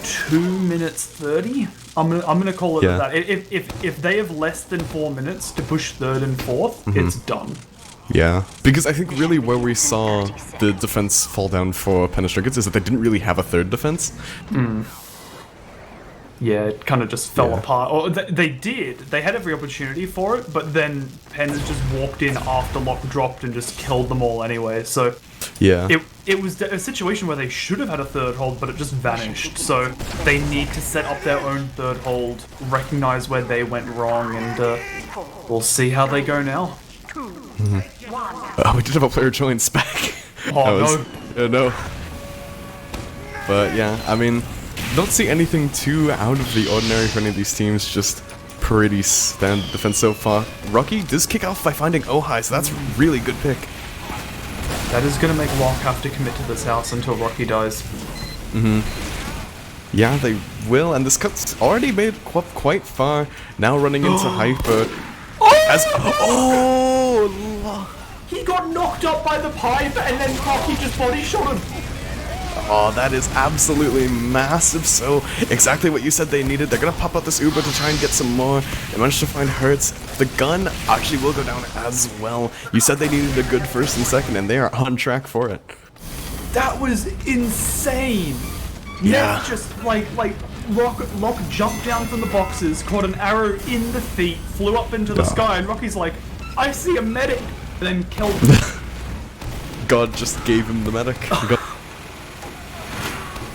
2 minutes 30, I'm gonna call it that. If they have less than 4 minutes to push third and fourth, it's done. Yeah, because I think really where we saw the defense fall down for Penna's trinkets is that they didn't really have a third defense. Yeah, it kind of just fell apart. Or they did. They had every opportunity for it, but then Pandas just walked in after Lock dropped and just killed them all anyway. So yeah, it was a situation where they should have had a third hold, but it just vanished. So they need to set up their own third hold, recognize where they went wrong, and we'll see how they go now. We did have a player join Spec. Oh, no. But yeah, I mean, don't see anything too out of the ordinary for any of these teams, just pretty standard defense so far. Rocky does kick off by finding Ojai, so that's a really good pick. That is going to make Locke have to commit to this house until Rocky dies. Yeah, they will, and this cut's already made quite far, now running into Hyper. He got knocked up by the pipe, and then Rocky just body shot him. Oh, that is absolutely massive. So, exactly what you said they needed. They're gonna pop out this Uber to try and get some more. They managed to find Hertz. The gun actually will go down as well. You said they needed a good first and second, and they are on track for it. That was insane. Yeah. Neff just like Locke jumped down from the boxes, caught an arrow in the feet, flew up into the sky, and Rocky's like, I see a medic, and then killed him. God just gave him the medic.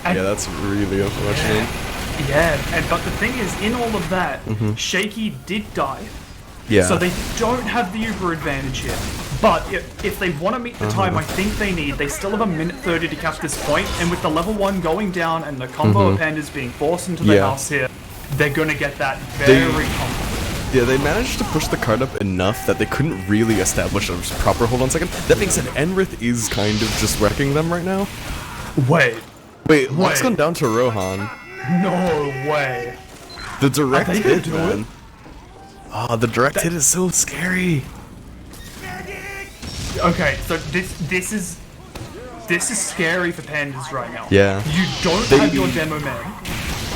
Yeah, that's really unfortunate. Yeah, but the thing is, in all of that, Shaky did die. Yeah. So they don't have the Uber advantage here. But if they want to meet the time I think they still have a minute 30 to catch this point, and with the level 1 going down and the combo of pandas being forced into the house here, they're gonna get that very comfortably. Yeah, they managed to push the card up enough that they couldn't really establish a proper hold on second. That being said, Enrith is kind of just wrecking them right now. Wait, Lock's gone down to Rohan. no way. The direct Are they gonna hit, do man. it? Oh, the direct hit is so scary. Okay, so this is scary for pandas right now. Yeah. You don't have your demo man.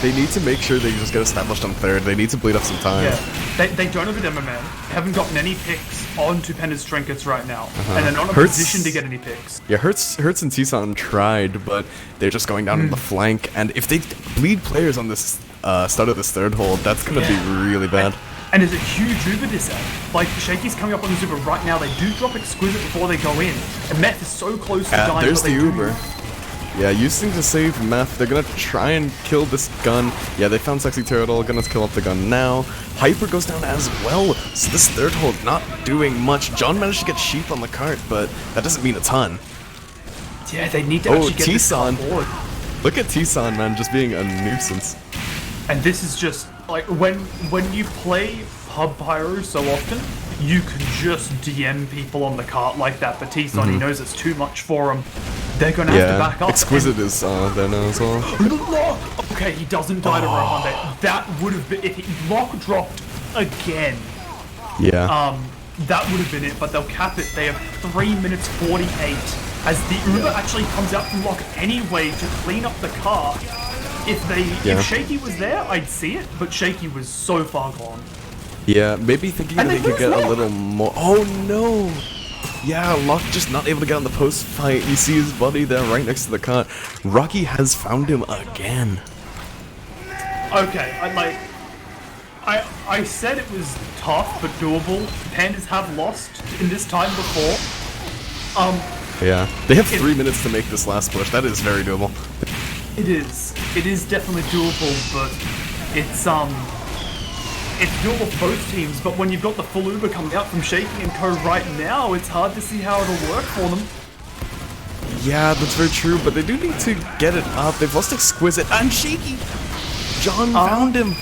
They need to make sure they just get established on third. They need to bleed up some time. Yeah, they don't have a demo man. Haven't gotten any picks onto Penna's trinkets right now, and they're not in a position to get any picks. Yeah, Hertz and Tisan tried, but they're just going down on the flank. And if they bleed players on this start of this third hold, that's gonna be really bad. And there's a huge Uber disset. Like, Shaky's coming up on the Uber right now. They do drop Exquisite before they go in. And Meth is so close to dying. There's the Uber. Yeah, using to save Meth. They're gonna try and kill this gun. Yeah, they found Sexy Turtle. Gonna kill up the gun now. Hyper goes down as well. So this third hold not doing much. John managed to get Sheep on the cart, but that doesn't mean a ton. Yeah, they need to actually get this on board. Look at Tisan, man, just being a nuisance. And this is just like when you play Pub Pyro so often, you can just DM people on the cart like that. But Tisan, he knows it's too much for him. They're gonna have to back up. Exquisite is there now as well. Lock! Okay, he doesn't die to Rohan there. That would have been if Lock dropped again. Yeah. That would have been it. But they'll cap it. They have 3 minutes 48 as the Uber actually comes out from Lock anyway to clean up the car. If Shaky was there, I'd see it, but Shaky was so far gone. Yeah, maybe thinking that they could get a little more. Oh no! Yeah, Locke just not able to get on the post fight. You see his buddy there right next to the cart. Rocky has found him again. Okay, I said it was tough but doable. Pandas have lost in this time before. Yeah, they have 3 minutes to make this last push. That is very doable. It is definitely doable, but it's doable for both teams, but when you've got the full Uber coming out from Shaky and Co right now, it's hard to see how it'll work for them. Yeah, that's very true, but they do need to get it up. They've lost Exquisite and Shaky. John found him.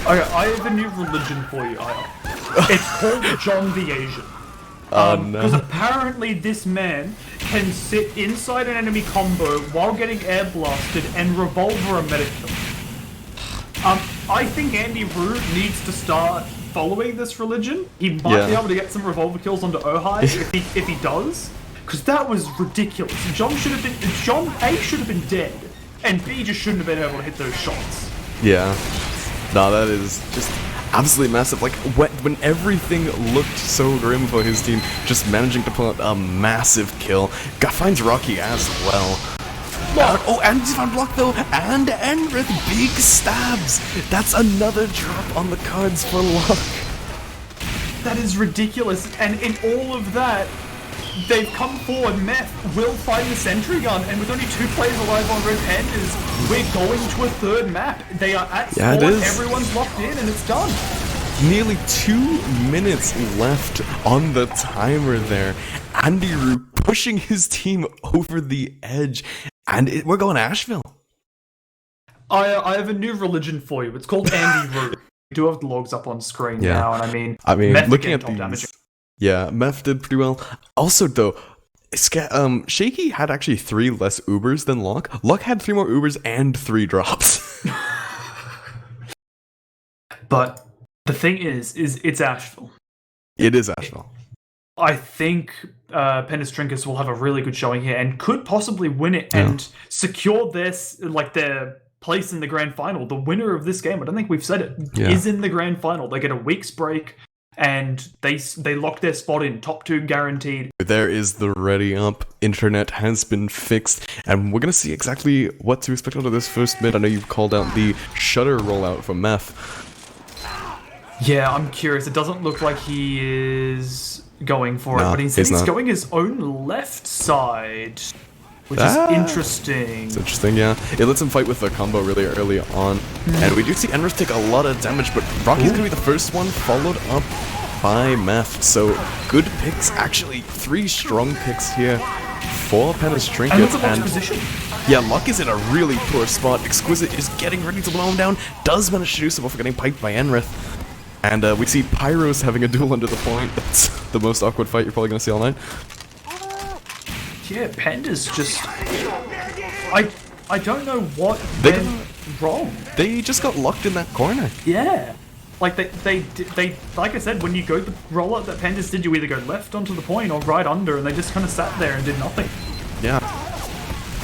Okay, I have a new religion for you, Aya. It's called John the Asian. Because apparently this man can sit inside an enemy combo while getting air blasted and revolver a medic kill. I think Andy Rue needs to start following this religion. He might be able to get some revolver kills onto Ohai if he does. Because that was ridiculous. John A should have been dead, and B just shouldn't have been able to hit those shots. Yeah. No, that is just absolutely massive. Like, when everything looked so grim for his team, just managing to pull out a massive kill. Finds Rocky as well. And he's found block though, and Enrith, big stabs. That's another drop on the cards for Luck. That is ridiculous, and in all of that, they've come forward. Meth will find the sentry gun, and with only 2 players alive on Red Pandas, we're going to a 3rd map. They are at spawn, everyone's locked in, and it's done. Nearly 2 minutes left on the timer there. Andy Rue pushing his team over the edge, and we're going to Asheville. I have a new religion for you. It's called Andy Rue. We do have the logs up on screen now, and I mean Meth looking at top damage. Yeah, Meth did pretty well. Also, though, Shaky had actually 3 less Ubers than Luck. Luck had 3 more Ubers and 3 drops. But the thing is it's Asheville. It is Asheville. I think Pandas Trinkets will have a really good showing here and could possibly win it and secure their place in the grand final. The winner of this game, I don't think we've said it, is in the grand final. They get a week's break, and they lock their spot in. Top 2 guaranteed. There is the ready up. Internet has been fixed, and we're going to see exactly what to expect out of this first mid. I know you've called out the shutter rollout for Meth. Yeah, I'm curious. It doesn't look like he is going for it, but he's going his own left side, which is interesting. It's interesting, yeah. It lets him fight with the combo really early on. And we do see Enrith take a lot of damage, but Rocky's going to be the first one, followed up by Meth. So, good picks. Actually, 3 strong picks here for Pandas Trinkets. And position. Yeah, Luck is in a really poor spot. Exquisite is getting ready to blow him down. Does manage to do so before getting piped by Enrith. And we see Pyros having a duel under the point. That's the most awkward fight you're probably going to see all night. Yeah, Pandas just... I don't know what went wrong. They just got locked in that corner. Yeah. Like, they like I said, when you go the rollout that Pandas did, you either go left onto the point or right under, and they just kind of sat there and did nothing. Yeah.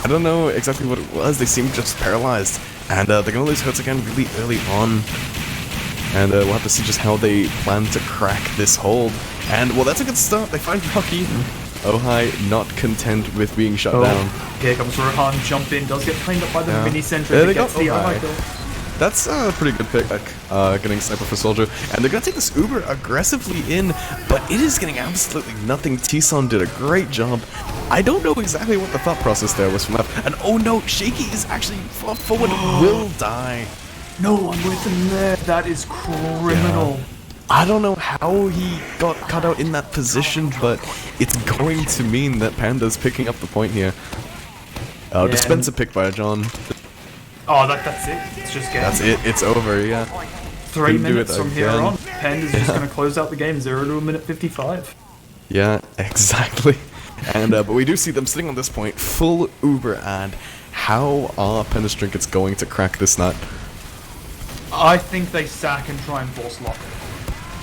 I don't know exactly what it was. They seemed just paralyzed. And they're going to lose Hertz again really early on. And we'll have to see just how they plan to crack this hold. And, well, that's a good start. They find Rocky. Ohai not content with being shut down. Here comes Rohan, jump in, does get cleaned up by the mini sentry. There they go. That's a pretty good pick, getting Sniper for Soldier. And they're going to take this Uber aggressively in, but it is getting absolutely nothing. T-Son did a great job. I don't know exactly what the thought process there was from that. And oh no, Shaky is actually forward, will die. No one with him there. That is criminal. Yeah. I don't know how he got cut out in that position, but it's going to mean that Panda's picking up the point here. Dispenser pick by John. Oh, that's it. It's just game. That's it. It's over, yeah. 3 minutes from here on. Panda's just going to close out the game 0 to a minute 55. Yeah, exactly. And but we do see them sitting on this point, full Uber ad. How are Pandas Trinkets going to crack this nut? I think they sack and try and force lock.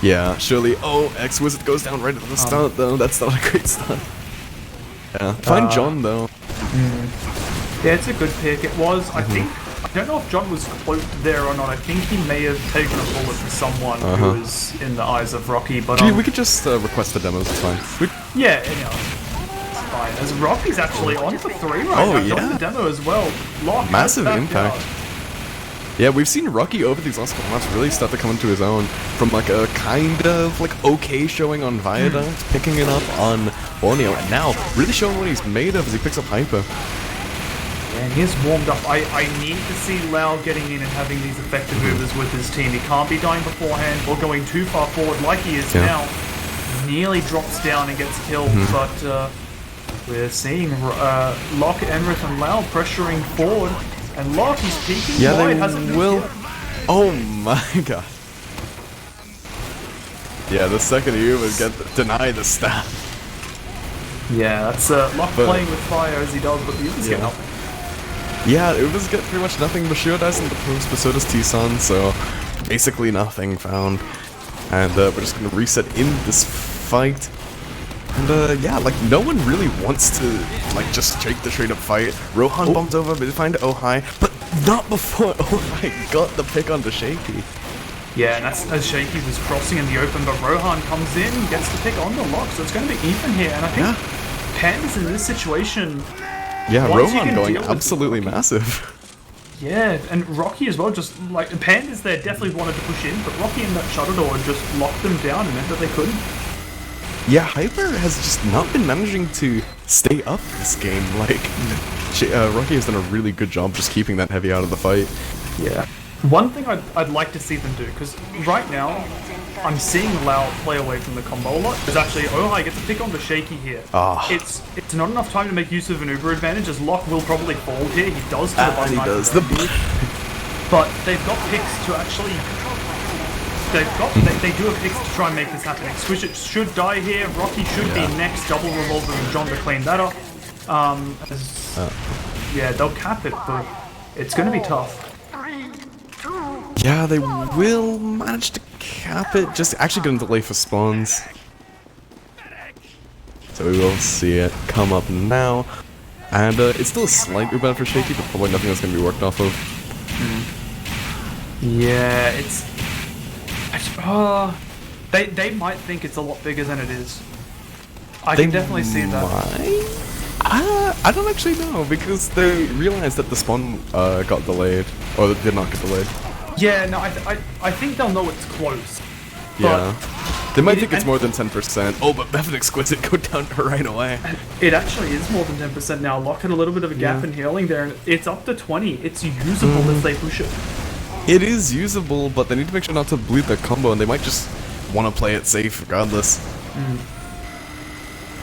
Yeah, surely. Oh, Exquisite goes down right at the start, though. That's not a great start. Yeah, find John, though. Yeah, it's a good pick. It was, I think, I don't know if John was cloaked there or not. I think he may have taken a bullet for someone who was in the eyes of Rocky, but... Gee, we could just request the demos, it's fine. Yeah, it's fine. As Rocky's actually on for 3 right now. Yeah? Joined the demo as well. Lock massive impact. Yeah, we've seen Rocky over these last couple months really start to come into his own. From like a kind of like okay showing on Viaduct, picking it up on Borneo, and now really showing what he's made of as he picks up Hyper. And he's warmed up. I need to see Lau getting in and having these effective movers with his team. He can't be dying beforehand or going too far forward like he is now. Nearly drops down and gets killed, but we're seeing Locke, Enrith, and Lau pressuring forward. And Locke, he's peeking. Yeah, they will. Oh my god. Yeah, the second you would deny the stat. Yeah, that's Locke playing with fire as he does, but the Ubers get nothing. Yeah, Ubers get pretty much nothing. Bashir dies in the post, but so does T-Son, so basically nothing found. And we're just gonna reset in this fight. And yeah, like no one really wants to like just take the straight up fight. Rohan bumped over, but they find Ohai, but not before Ohai got the pick onto Shaky. Yeah, and that's as Shaky was crossing in the open, but Rohan comes in, gets the pick on the Lock, so it's going to be even here. And I think Pandas in this situation. Yeah, Rohan going absolutely massive. Yeah, and Rocky as well, just like Pandas there definitely wanted to push in, but Rocky and that shutter door just locked them down and meant that they couldn't. Yeah, Hyper has just not been managing to stay up this game. Like, Rocky has done a really good job just keeping that heavy out of the fight. Yeah. One thing I'd like to see them do, because right now, I'm seeing Lau play away from the combo a lot. There's actually, Ohai gets a pick on the Shaky here. It's not enough time to make use of an Uber advantage, as Locke will probably fall here. He does to the button. He does. But they've got picks to actually... They do have picks to try and make this happen. Squishet should die here. Rocky should be next. Double Revolver and John to clean that up. Yeah, they'll cap it, but it's going to be tough. Yeah, they will manage to cap it. Just actually going to delay for spawns. So we will see it come up now. And it's still a slight rebound for Shaky, but probably nothing that's going to be worked off of. Yeah, it's... they might think it's a lot bigger than it is. I can definitely see that. I don't actually know, because they realized that the spawn got delayed. Or did not get delayed. Yeah, no, I think they'll know it's close. Yeah. They might think it's more than 10%. Oh, but Bevan Exquisite go down right away. It actually is more than 10% now. Locke had a little bit of a gap in healing there, and it's up to 20. It's usable if they push it. It is usable, but they need to make sure not to bleed their combo, and they might just want to play it safe regardless.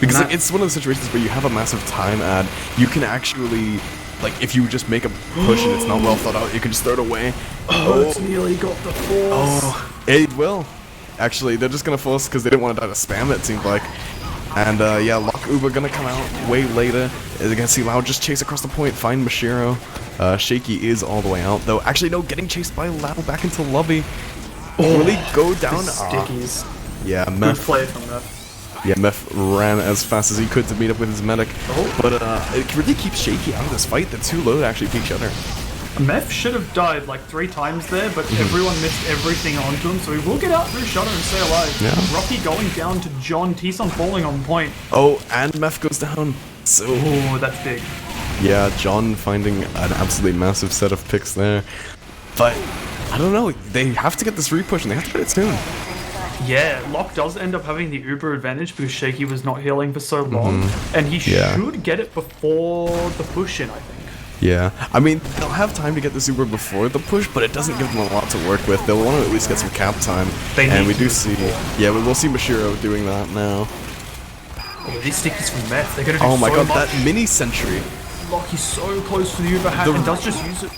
Because like, it's one of those situations where you have a massive time ad, you can actually, like, if you just make a push and it's not well thought out, you can just throw it away. Oh, it's nearly got the force. Oh, it will. Actually, they're just gonna force because they didn't want to die to spam, it seemed like. And yeah, Locke Uber gonna come out way later. They're gonna see Lau just chase across the point, find Mashiro. Shaky is all the way out, though. Actually, no, getting chased by Lau back into lobby. Will he go down? Stickies. Yeah, Good Meth. play from that. Yeah, Meth ran as fast as he could to meet up with his medic. But it really keeps Shaky out of this fight. They're too low to actually peek each other. Meth should have died like 3 times there, but everyone missed everything onto him, so he will get out through Shutter and stay alive. Yeah. Rocky going down to John, T-Son falling on point. Oh, and Meth goes down. So... Oh, that's big. Yeah, John finding an absolutely massive set of picks there. But, I don't know, they have to get this repush and they have to get it soon. Yeah, Locke does end up having the Uber advantage because Shaky was not healing for so long, and he should get it before the push-in, I think. Yeah, I mean, they'll have time to get the super before the push, but it doesn't give them a lot to work with. They'll want to at least get some cap time. And we do see, yeah, we will see Mashiro doing that now. Oh, these stickies from Meth, they're going to do oh my so god, much. that mini sentry. Locke is so close to the Uber hat and does just use it.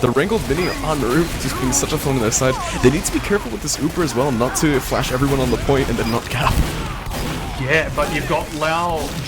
The wrangled mini on roof just being such a thorn on their side. They need to be careful with this Uber as well, not to flash everyone on the point and then not cap. Yeah, but you've got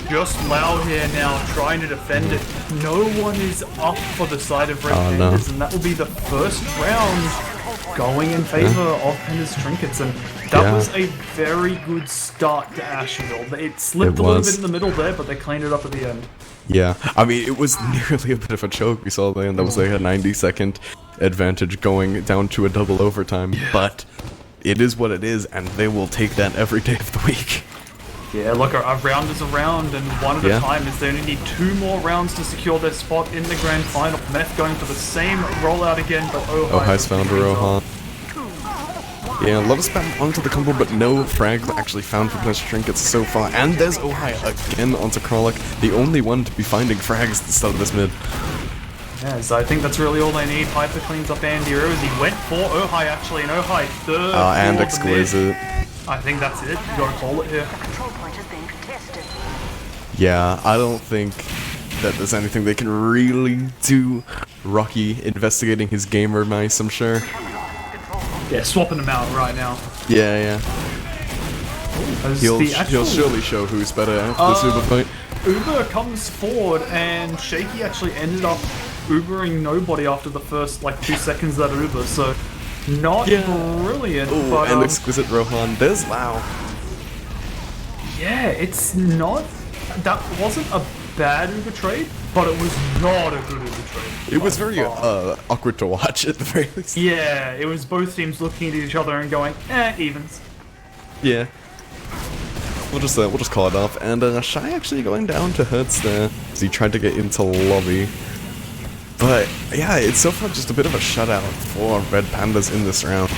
just Lau here now trying to defend it. No one is up for the side of Red Pandas, and that will be the first round going in favor of Pandas Trinkets. And that was a very good start to Asheville. It slipped a little bit in the middle there, but they cleaned it up at the end. Yeah, I mean, it was nearly a bit of a choke. We saw there, and that was like a 90-second advantage going down to a double overtime. But it is what it is, and they will take that every day of the week. Yeah, look, a round is a round, and one at a time, is they only need 2 more rounds to secure their spot in the grand final. Meth going for the same rollout again, but Ohai's found a Rohan. Yeah, a lot of spam onto the combo, but no frags actually found for Pandas Trinkets so far. And there's Ohai again onto Kralik, the only one to be finding frags at the start of this mid. Yeah, so I think that's really all they need. Hyper cleans up Andy Rose. He went for Ohai actually, and Ohai third. And Exquisite. I think that's it. You gotta call it here. Yeah, I don't think that there's anything they can really do. Rocky investigating his gamer mice, I'm sure. Yeah, swapping them out right now. Yeah. As He'll the actual surely show who's better after this Uber fight. Uber comes forward, and Shaky actually ended up Ubering nobody after the first like 2 seconds of that Uber, so not brilliant. Ooh, but and exquisite Rohan. There's wow. yeah, it's not. That wasn't a bad Uber trade, but it was not a good Uber trade. It was very awkward to watch at the very least. Yeah, it was both teams looking at each other and going, evens. Yeah. We'll just call it off. And Shy actually going down to Hertz there as he tried to get into lobby. But yeah, it's so far just a bit of a shutout for Red Pandas in this round.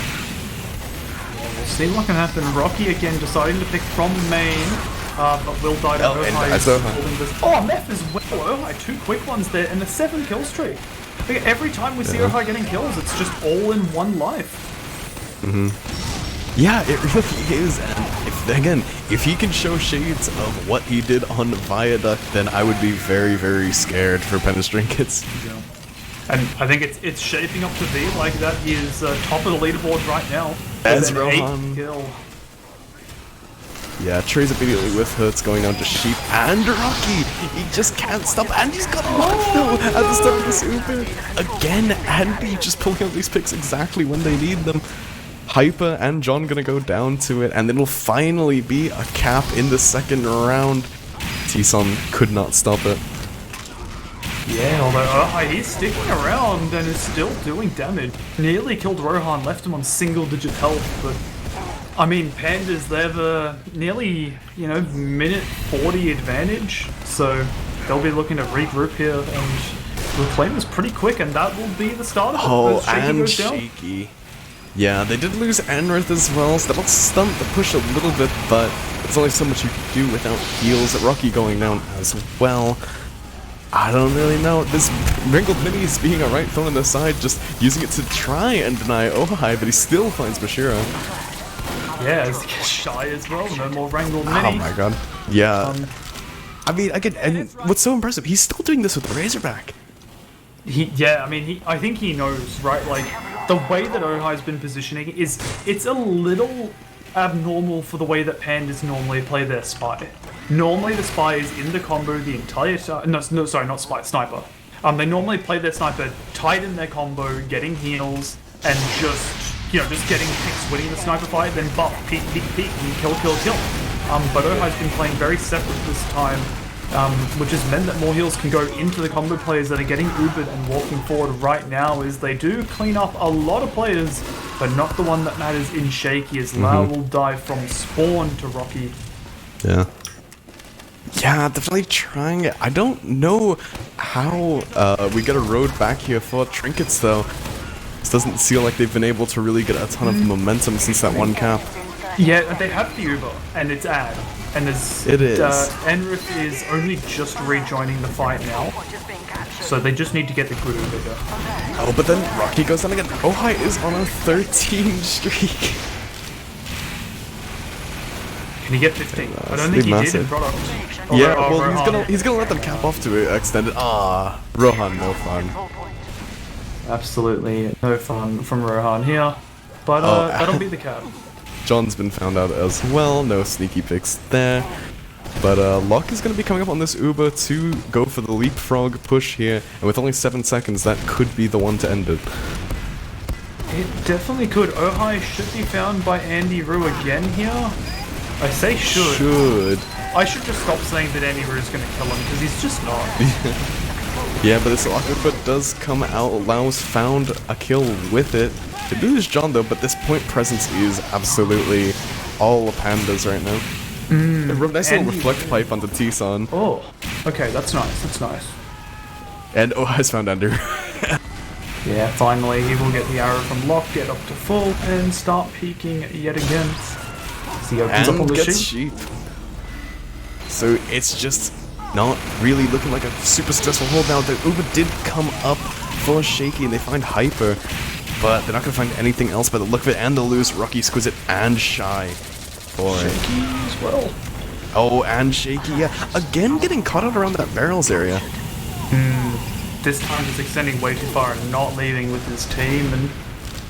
We'll see what can happen. Rocky again deciding to pick from main, but will die to Ohai. Oh, Meth as well. Ohai, 2 quick ones there, and a 7 kill streak. Like, every time we see Ohai getting kills, it's just all in one life. Yeah, it really is. And if he can show shades of what he did on Viaduct, then I would be very, very scared for Penance Trinkets. Yeah. And I think it's shaping up to be like that. He is top of the leaderboard right now. As Rohan. 8 kill. Yeah, Trey's immediately with Hertz going on to Sheep and Rocky. He just can't stop, and he's got locked though at the start of this Uber. Again, Andy just pulling out these picks exactly when they need them. Hyper and John gonna go down to it, and it'll finally be a cap in the second round. T-Son could not stop it. Yeah, although he's sticking around and is still doing damage. Nearly killed Rohan, left him on single-digit health, but I mean, Pandas, they have a nearly, minute 40 advantage, so they'll be looking to regroup here and reclaim this pretty quick, and that will be the start of it. Oh, and Shaky. Yeah, they did lose Anrith as well, so that'll stunt the push a little bit, but there's only so much you can do without heals. Rocky going down as well. I don't really know. This Wrinkled Mini is being alright, thrown on the side, just using it to try and deny Ohai, but he still finds Bashira. Yeah, as he gets shy as well, no more Wrangled Mini. Oh my god. Yeah. I mean, again, and what's so impressive, he's still doing this with the Razorback. I think he knows, right? Like, the way that Ohai's been positioning it's a little abnormal for the way that Pandas normally play their Spy. Normally the Spy is in the combo the entire time. No, sorry, not Spy, Sniper. They normally play their Sniper tight in their combo, getting heals, and just getting picks, winning the Sniper fight, then buff, peek, and kill. But Ohai's been playing very separate this time, which has meant that more heals can go into the combo players that are getting Ubered and walking forward right now, as they do clean up a lot of players, but not the one that matters in Shaky, as Lau will die from spawn to Rocky. Yeah. Yeah, definitely trying it. I don't know how we get a road back here for Trinkets, though. This doesn't feel like they've been able to really get a ton of momentum since that one cap. Yeah, they have the Uber, and it's Ad. And Enrith is only just rejoining the fight now, so they just need to get the good Uber. Oh, but then Rocky goes down again. Ohai is on a 13 streak. Can he get 15? I don't think he did in product. Yeah, well, he's gonna let them cap off to extend it. Rohan, no fun. Absolutely no fun from Rohan here, but that'll be the cap. John's been found out as well, no sneaky picks there. But Locke is going to be coming up on this Uber to go for the leapfrog push here, and with only 7 seconds, that could be the one to end it. It definitely could. Ohai should be found by Andy Rue again here. I say should. I should just stop saying that Andy Rue is going to kill him, because he's just not. Yeah, but this Locke Uber does come out. Lau's found a kill with it. They lose John though, but this point presence is absolutely all the Pandas right now. Nice little reflect pipe onto T-Son. Oh, okay, that's nice. And has found Andrew. Yeah, finally he will get the arrow from Locke, get up to full, and start peeking yet again. See how opens up on the sheep. So it's just not really looking like a super successful hold now. The Uber did come up for Shaky, and they find Hyper. But they're not going to find anything else by the look of it, and they'll lose Rocky, Exquisite, and Shy. Boy. Shaky as well. Oh, and Shaky, yeah. Again, getting caught out around that barrels area. This time just extending way too far and not leaving with his team, and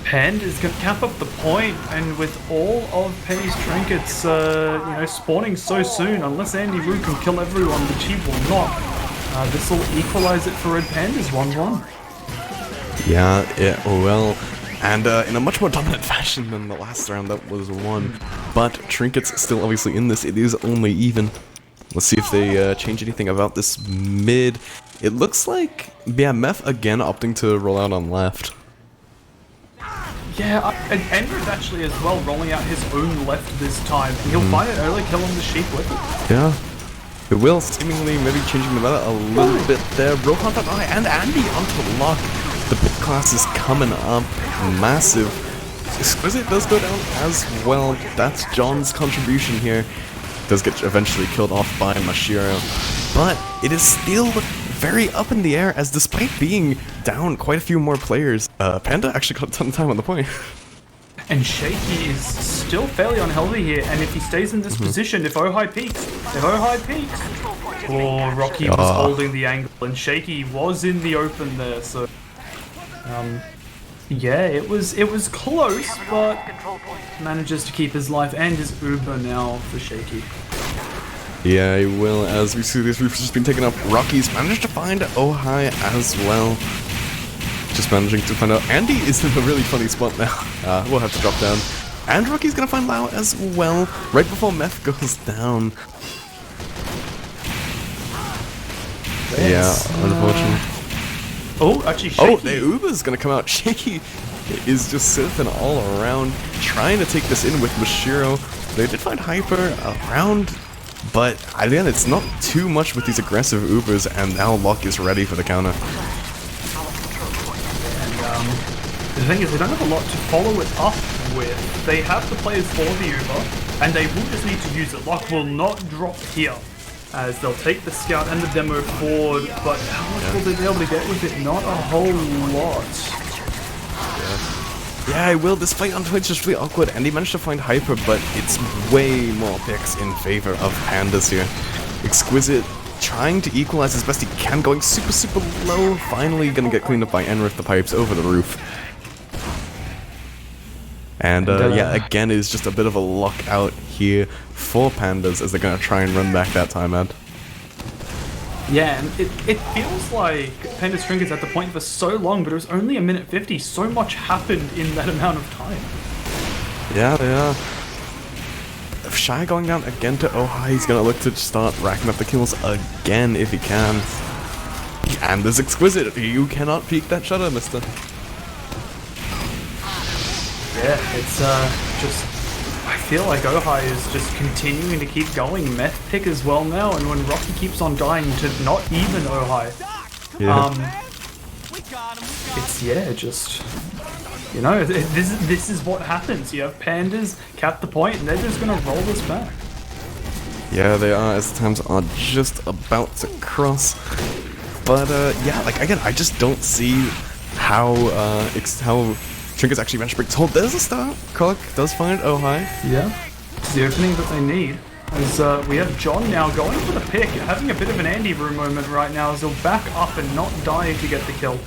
Panda's gonna cap up the point, and with all of Penny's trinkets, spawning so soon, unless Andy Roo can kill everyone, which he will not, this will equalize it for Red Pandas 1-1. Yeah, well, and in a much more dominant fashion than the last round that was won, but trinkets still obviously in this. It is only even. Let's see if they change anything about this mid. It looks like, yeah, Meth again opting to roll out on left. Yeah, and Andrew's actually as well rolling out his own left this time. He'll find an early kill on the sheep with it. Yeah. It will seemingly maybe changing the meta a little bit there. Rohan and Andy onto lock. The pit class is coming up massive. Exquisite does go down as well. That's John's contribution here. Does get eventually killed off by Mashiro. But it is still very up in the air, as despite being down quite a few more players, Panda actually got a ton of time on the point. And Shaky is still fairly unhealthy here, and if he stays in this position, if Ohai peaks, oh, Rocky was holding the angle, and Shaky was in the open there, so, yeah, it was close, but manages to keep his life and his Uber now for Shaky. Yeah, he will. As we see, this roof's just been taken up. Rocky's managed to find Ohai as well. Just managing to find out. Andy is in a really funny spot now. We'll have to drop down. And Rocky's gonna find Lau as well, right before Meth goes down. Yeah, unfortunately. Oh, actually, Shaky. Oh, the Uber's gonna come out. Shaky is just surfing all around, trying to take this in with Mashiro. They did find Hyper around, but again, it's not too much with these aggressive Ubers, and now Locke is ready for the counter. And the thing is, they don't have a lot to follow it up with. They have the players for the Uber, and they will just need to use it. Locke will not drop here, as they'll take the scout and the demo forward, but how much will they be able to get with it? Not a whole lot. Yeah, I will. This fight on Twitch is really awkward, and he managed to find Hyper, but it's way more picks in favor of Pandas here. Exquisite trying to equalize as best he can, going super low, finally gonna get cleaned up by Enrith the pipes over the roof. And yeah, again, it's just a bit of a lockout here for Pandas as they're gonna try and run back that time out. Yeah, and it feels like Panda's Trinkets at the point for so long, but it was only 1:50. So much happened in that amount of time. Yeah, they are. Shy going down again to Ohai. He's gonna look to start racking up the kills again if he can. And there's Exquisite. You cannot peek that shutter, mister. Yeah, it's just... I feel like Ohai is just continuing to keep going. Meth pick as well now, and when Rocky keeps on dying to not even Ohai, it's, yeah, just, you know, this is what happens. You have Pandas cap the point, and they're just gonna roll this back. Yeah, they are, as the times are just about to cross. But yeah, like again, I just don't see how Trinkets actually managed to break. Hold, there's a start. Kolik does find Ohai. Yeah, it's the opening that they need. As we have John now going for the pick, having a bit of an Andy Room moment right now, as he'll back up and not die to get the kill.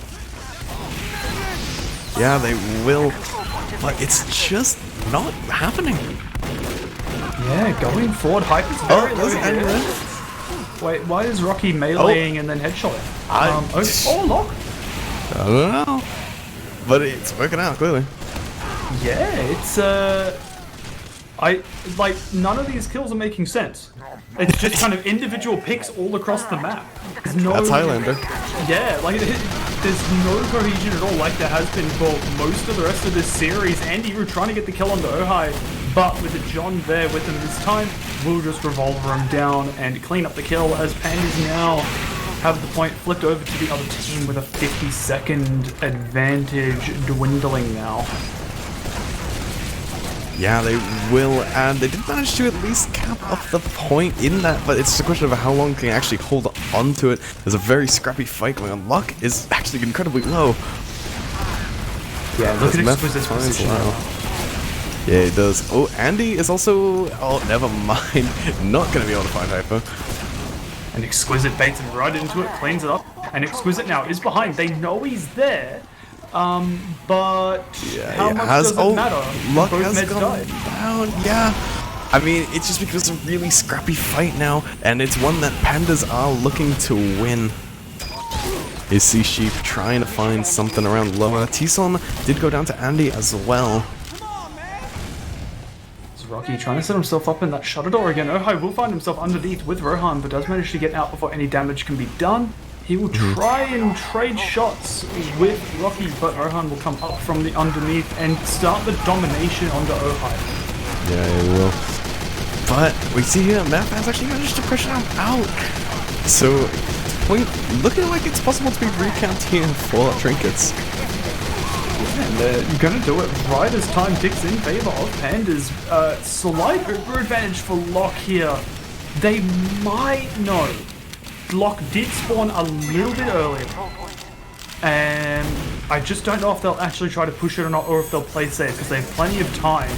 Yeah, they will, but it's just not happening. Yeah, going forward, Hyper's very low here. Wait, why is Rocky meleeing and then headshot? Lock? I don't know. But it's working out, clearly. Yeah, it's, none of these kills are making sense. It's just kind of individual picks all across the map. There's no... That's Highlander. Yeah, like, there's no cohesion at all like there has been for most of the rest of this series. Andy Roo trying to get the kill onto Ohai, but with the John there with him this time, we'll just revolver him down and clean up the kill, as Pandas now have the point flipped over to the other team with a 50-second advantage dwindling now. Yeah, they will, and they did manage to at least cap up the point in that, but it's just a question of how long can you actually hold on to it. There's a very scrappy fight going on. Luck is actually incredibly low. Yeah, look at Exquisite's position. Yeah, it does. Oh, Andy is also... Oh, never mind. Not going to be able to find Hyper. And Exquisite baits him right into it, cleans it up, and Exquisite now is behind. They know he's there. But Yeah, how much does it matter? Luck Both has meds gone died. down, yeah. I mean, it's just because it's a really scrappy fight now, and it's one that pandas are looking to win. Is Sea Sheep trying to find something around lower? T-Son did go down to Andy as well. Is Rocky trying to set himself up in that shutter door again? Ohai will find himself underneath with Rohan, but does manage to get out before any damage can be done. He will try and trade shots with Rocky, but Rohan will come up from the underneath and start the domination onto Ohai. Yeah, he will. But we see here, Math has actually managed to pressure him out. So, point looking like it's possible to be recount here for trinkets. And they're gonna do it right as time ticks in favor of Pandas. Slight Uber advantage for Locke here. They might know. Locke did spawn a little bit earlier. And I just don't know if they'll actually try to push it or not, or if they'll play safe, because they have plenty of time.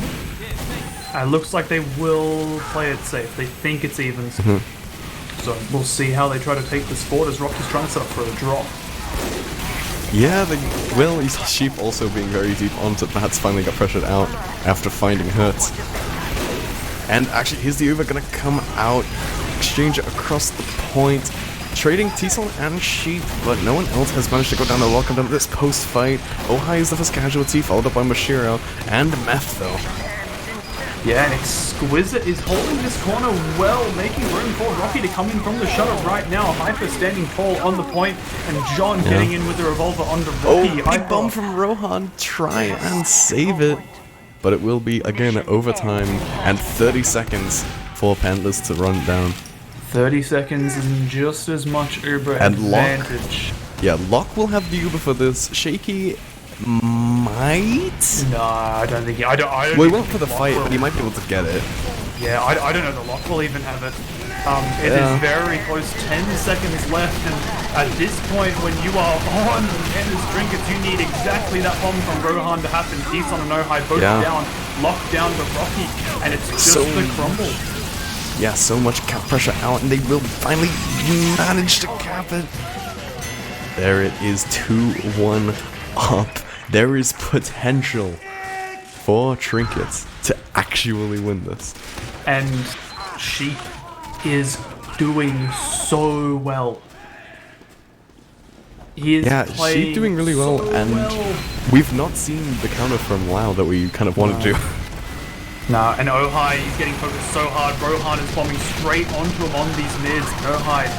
Looks like they will play it safe. They think it's evens. So we'll see how they try to take this forward as Rocky's trying to set up for a drop. Yeah, they will. Sheep also being very deep onto Bats finally got pressured out after finding Hurts. And actually, here's the Uber gonna come out, exchange it across the point, trading T-Sol and Sheep, but no one else has managed to go down the lock under this post-fight. Ohai is the first casualty, followed up by Mashiro and Meth, though. Yeah, and Exquisite is holding this corner well, making room for Rocky to come in from the shutter right now. Hyper standing tall on the point, and John getting in with the revolver onto Rocky. Oh, big bomb from Rohan, try and save it. But it will be, again, overtime, and 30 seconds for Pandas to run down. 30 seconds and just as much Uber And advantage. Locke will have the Uber for this. Shaky might? No, I don't think I don't Well, he think won't for the Locke fight, will. but he might be able to get it. Yeah, I don't know the Locke will even have it. It is very close, 10 seconds left, and at this point when you are on Pandas Trinkets, you need exactly that bomb from Rohan to happen. T-Son and Ohai both down, locked down with Rocky, and it's just So the crumble. Yeah, so much cap pressure out, and they will finally manage to cap it. There it is, 2-1 up. There is potential for Trinkets to actually win this. And Sheep is doing so well. He is playing she's doing really well, so and we've not seen the counter from Lau that we kind of wanted to. Nah, and Ohai is getting focused so hard. Rohan is bombing straight onto him on these mids. Ohai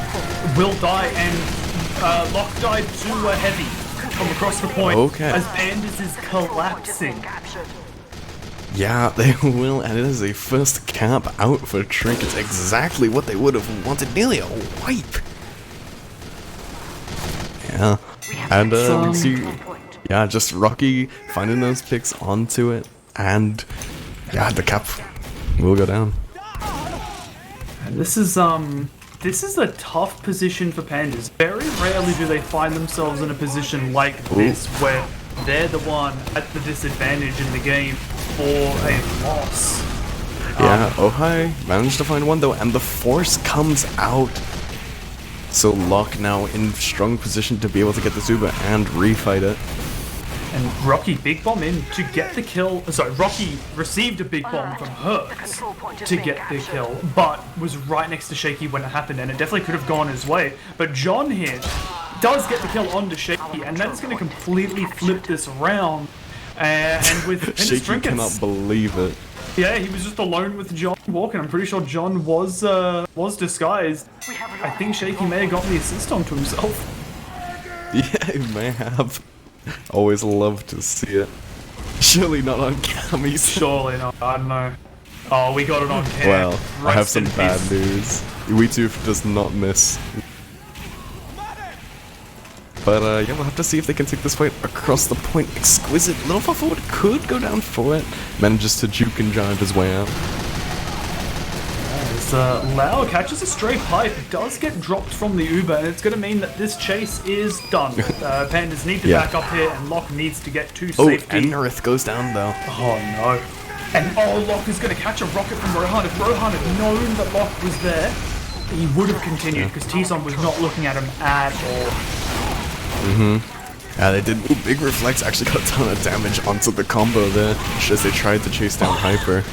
will die, and Locke died to a heavy from across the point as Pandas is collapsing. Yeah, they will, and it is a first cap out for Trinkets. Exactly what they would have wanted. Nearly a wipe. Yeah, and we see, just Rocky finding those picks onto it, and the cap will go down. And this is a tough position for Pandas. Very rarely do they find themselves in a position like this, where they're the one at the disadvantage in the game for a loss. Yeah, Ohai managed to find one though, and the force comes out. So Locke now in strong position to be able to get the Zuba and refight it. And Rocky big bomb in to get the kill. Sorry, Rocky received a big bomb from Hertz to get the kill, but was right next to Shaky when it happened, and it definitely could have gone his way. But John here does get the kill onto Shaky, and that's going to completely flip this round. And with Shaky Trinkets, cannot believe it. yeah, he was just alone with John walking. I'm pretty sure John was disguised. I think Shaky may have gotten the assist onto himself. Yeah, he may have. Always love to see it. Surely not on Cammy's. Surely not. I don't know. Oh, we got it on cam. Well, I have Rest some in bad peace. news. Wiethoofd does not miss. But we'll have to see if they can take this fight across the point. Exquisite, a little far forward, could go down for it. Manages to juke and jive his way out. As Lau catches a stray pipe, does get dropped from the Uber, and it's going to mean that this chase is done. Pandas need to back up here, and Locke needs to get to safety. And Nerith goes down though. Oh no. And Locke is going to catch a rocket from Rohan. If Rohan had known that Locke was there, he would have continued, because T-Son was not looking at him at all. Yeah, they did. Ooh, big reflex actually got a ton of damage onto the combo there, just as they tried to chase down Hyper.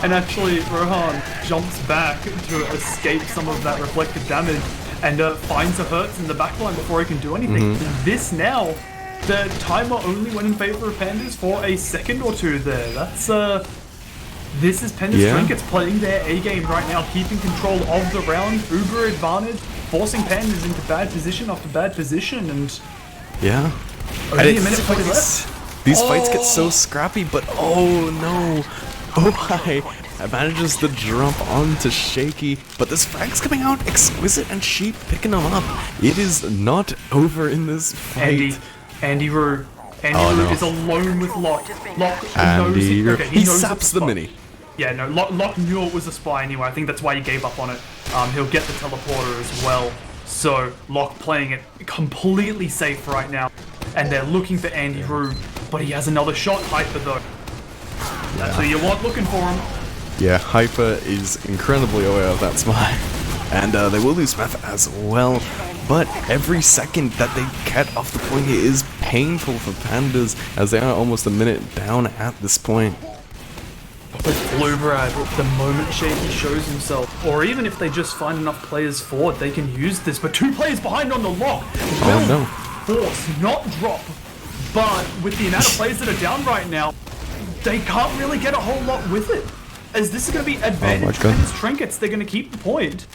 And actually, Rohan jumps back to escape some of that reflected damage and finds a hurts in the backline before he can do anything. This now, the timer only went in favor of Pandas for a second or two there. That's this is Pandas Trinkets playing their A game right now, keeping control of the round, uber advantage, forcing Pandas into bad position after bad position, and yeah, only a minute 40 left. These fights get so scrappy, but oh no, oh hi. Manages to jump onto Shaky, but this frag's coming out. Exquisite and Sheep picking him up. It is not over in this fight. Andy Roo is alone with Locke. Locke Andy knows. He saps the mini. Yeah, no, Locke knew it was a spy anyway. I think that's why he gave up on it. He'll get the teleporter as well. So Locke playing it completely safe right now, and they're looking for Andy Roo, but he has another shot. Hyper though. That's who you want looking for him. Yeah, Hyper is incredibly aware of that spy. And they will lose Meth as well. But every second that they get off the point here is painful for Pandas, as they are almost a minute down at this point. With Bluebrad, the moment Shaky shows himself, or even if they just find enough players forward, they can use this. But 2 players behind on the Lock will force, not drop. But with the amount of players that are down right now, they can't really get a whole lot with it. As this is going to be advantage against Trinkets, they're going to keep the point.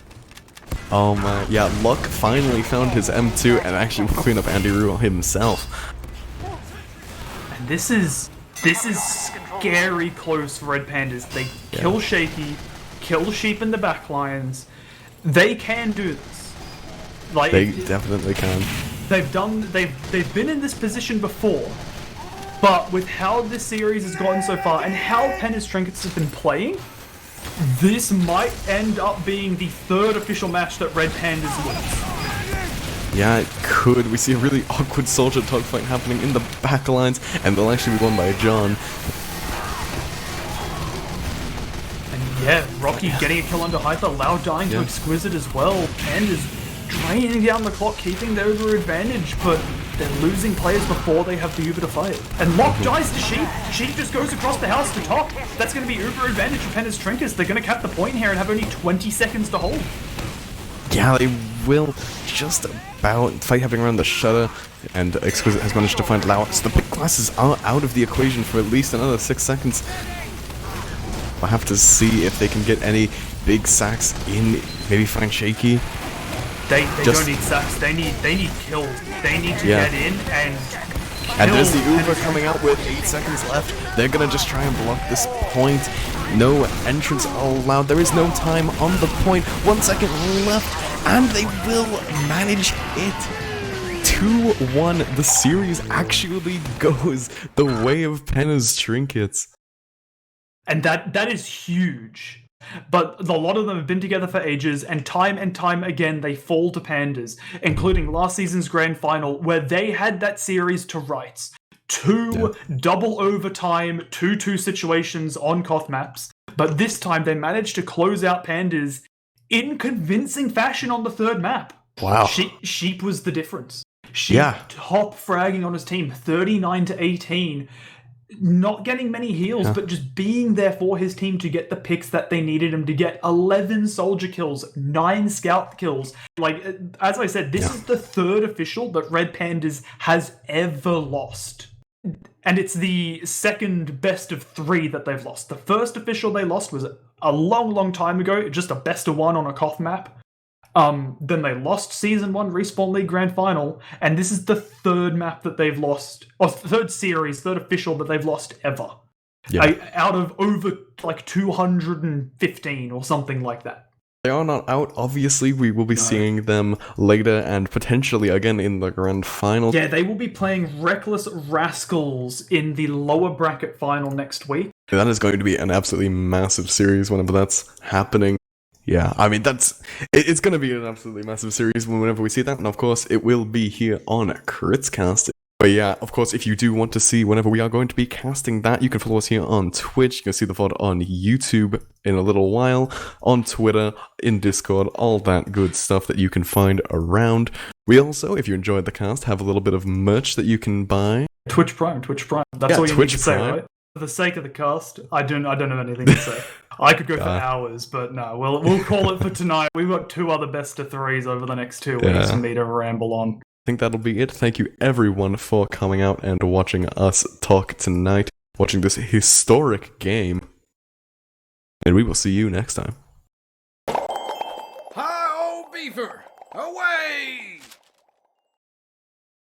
Oh my, yeah, Luck finally found his M2 and actually will clean up Andy Roo himself. And this is scary close for Red Pandas. They kill Shaky, kill Sheep in the backlines. They can do this. Like, they definitely can. They've been in this position before. But with how this series has gone so far, and how Pandas Trinkets have been playing, this might end up being the 3rd official match that Red Pandas wins. Yeah, it could. We see a really awkward soldier dogfight happening in the backlines, and they'll actually be won by John. And yeah, Rocky getting a kill under Hyper, Lau dying to Exquisite as well. Pandas draining down the clock, keeping their over advantage, but they're losing players before they have the Uber to fight. And Locke dies to Sheep. Sheep just goes across the house to top. That's going to be Uber advantage for Pandas Trinkets. They're going to cap the point here and have only 20 seconds to hold. Yeah, they will just about. Fight happening around the shutter, and Exquisite has managed to find Lau. So the big glasses are out of the equation for at least another 6 seconds. We'll have to see if they can get any big sacks in, maybe find Shaky. They don't need sacks, they need kills. They need to get in and kill. And there's the Uber coming out with 8 seconds left. They're gonna just try and block this point. No entrance allowed. There is no time on the point. 1 second left, and they will manage it. 2-1. The series actually goes the way of Pandas Trinkets. And that is huge. But a lot of them have been together for ages, and time again they fall to Pandas, including last season's grand final, where they had that series to rights. 2 double overtime 2-2 situations on Koth maps, but this time they managed to close out Pandas in convincing fashion on the 3rd map. Wow. Sheep was the difference. Sheep top fragging on his team, 39-18. Not getting many heals, but just being there for his team to get the picks that they needed him to get. 11 soldier kills, 9 scout kills. Like, as I said, this is the 3rd official that Red Pandas has ever lost. And it's the 2nd best of 3 that they've lost. The 1st official they lost was a long time ago, just a best of 1 on a Koth map. Then they lost Season 1 Respawn League Grand Final, and this is the 3rd map that they've lost, or 3rd series, 3rd official that they've lost ever. Out of over, 215 or something like that. They are not out, obviously. We will be seeing them later, and potentially again in the Grand Final. Yeah, they will be playing Reckless Rascals in the lower bracket final next week. That is going to be an absolutely massive series whenever that's happening. Yeah, I mean, it's going to be an absolutely massive series whenever we see that, and of course, it will be here on Critscast. But yeah, of course, if you do want to see whenever we are going to be casting that, you can follow us here on Twitch, you can see the VOD on YouTube in a little while, on Twitter, in Discord, all that good stuff that you can find around. We also, if you enjoyed the cast, have a little bit of merch that you can buy. Twitch Prime. That's Yeah, all you Twitch need to say, Prime. right? For the sake of the cast, I don't have anything to say. I could go for hours, but no, we'll call it for tonight. We've got 2 other best of 3s over the next 2 weeks for me to ramble on. I think that'll be it. Thank you everyone for coming out and watching us talk tonight, watching this historic game. And we will see you next time. Hi, old beaver! Away!